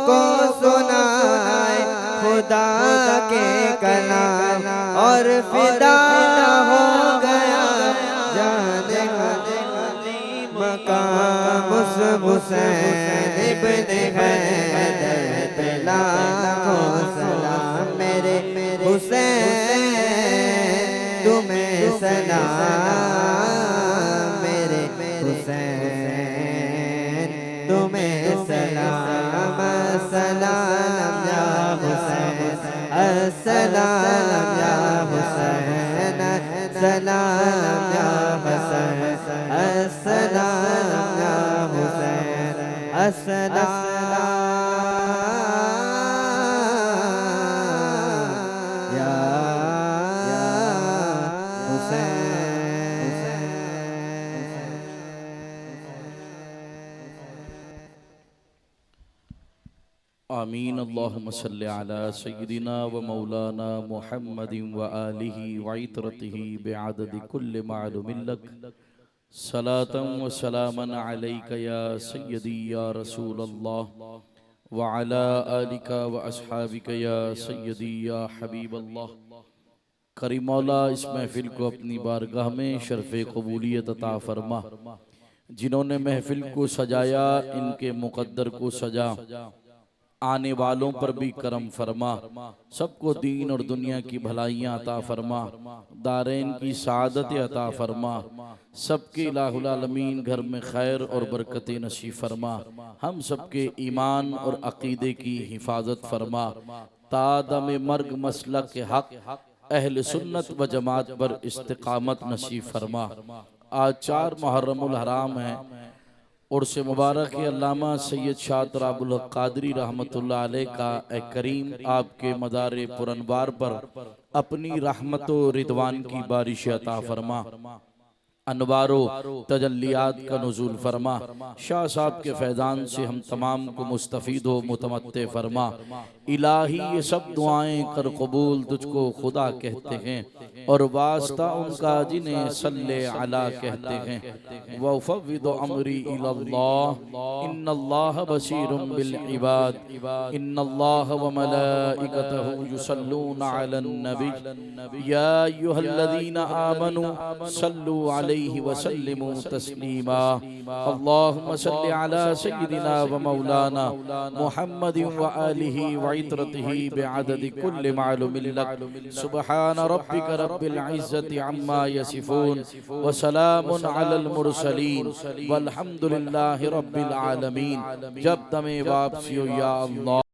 को सुनाए खुदा के कलाम, और फिदा हो गया जाने मकाम उस हुसैन इब्न हैदर पे लाखों सलाम। मेरे हुसैन तुम्हें सलाम, मेरे हुसैन तुम्हें सलाम। सलाम या अस्सलाम या हुसैन अस्सलाम या हुसैन अस्सलाम या हुसैन। आमीन। अल्लाहुम्मा सल्लि अला सय्यिदिना व मौलाना मुहम्मदिन व आलिहि व इतरतिहि बिअददि कुल्लि मालूमिन लक सलातन व सलामन अलैका या सय्यदी या रसूलल्लाह व अला आलिका व अस्हाबिका या सय्यदी या हबीबल्लाह। करीम मौला इस महफिल को अपनी बारगाह में शर्फ़े क़बूलियत अता फरमा। जिन्होंने महफिल को सजाया इनके मुक़द्दर को सजा, आने वालों पर भी करम फरमा। सबको दीन और दुनिया की भलाइयाँ अता फरमा, दारैन की सआदत अता फरमा। सबके इलाहुल आलमीन घर में खैर और बरकत नसीब फरमा। हम सबके ईमान और अकीदे की हिफाजत फरमा। तादम मर्ग मसलक हक अहल सुन्नत व जमात पर इस्तिकामत नसीब फरमा। आज 4 मुहर्रमुल हराम है। उर्स मुबारक अल्लामा सैयद शाहतराबुल हक क़ादरी रहमतुल्लाह अलैह का ए करीम आपके मदारे पुरनवार पर अपनी रहमत व रिदवान की बारिश अता फरमा। अनवारो तजल्लियात का नुज़ूल फरमा। शाह साहब के फैज़ान से हम तमाम को मुस्तफ़ीद हो मुतमत्ते फरमा। इलाही ये सब दुआएं कर कबूल तुझको खुदा कहते हैं और वास्ता उनका जिन्हें सल्ले अला कहते हैं। व फव्विदु अमरी इलल्लाह इन्नल्लाह बसीरुम बिल इबाद इन्नल्लाह व मलाइकतहु युसल्लूना अलन नबी या अय्युहल्लज़ीना आमनू सल्लू अलैहि व सल्लिमू तस्लीमा। अल्लाहुम्मा सल्लि अला सय्यिदिना व मौलाना मुहम्मदिन व आलिहि व इतरतिहि बिअददि कुल्लि मालूमिन लक। सुब्हान रब्बिका रब्बिल इज्जति अम्मा यसिफून व सलामुन अलल मुरसलीन वल्हम्दुलिल्लाहि रब्बिल आलमीन। जब तमे वापसी हो या अल्लाह।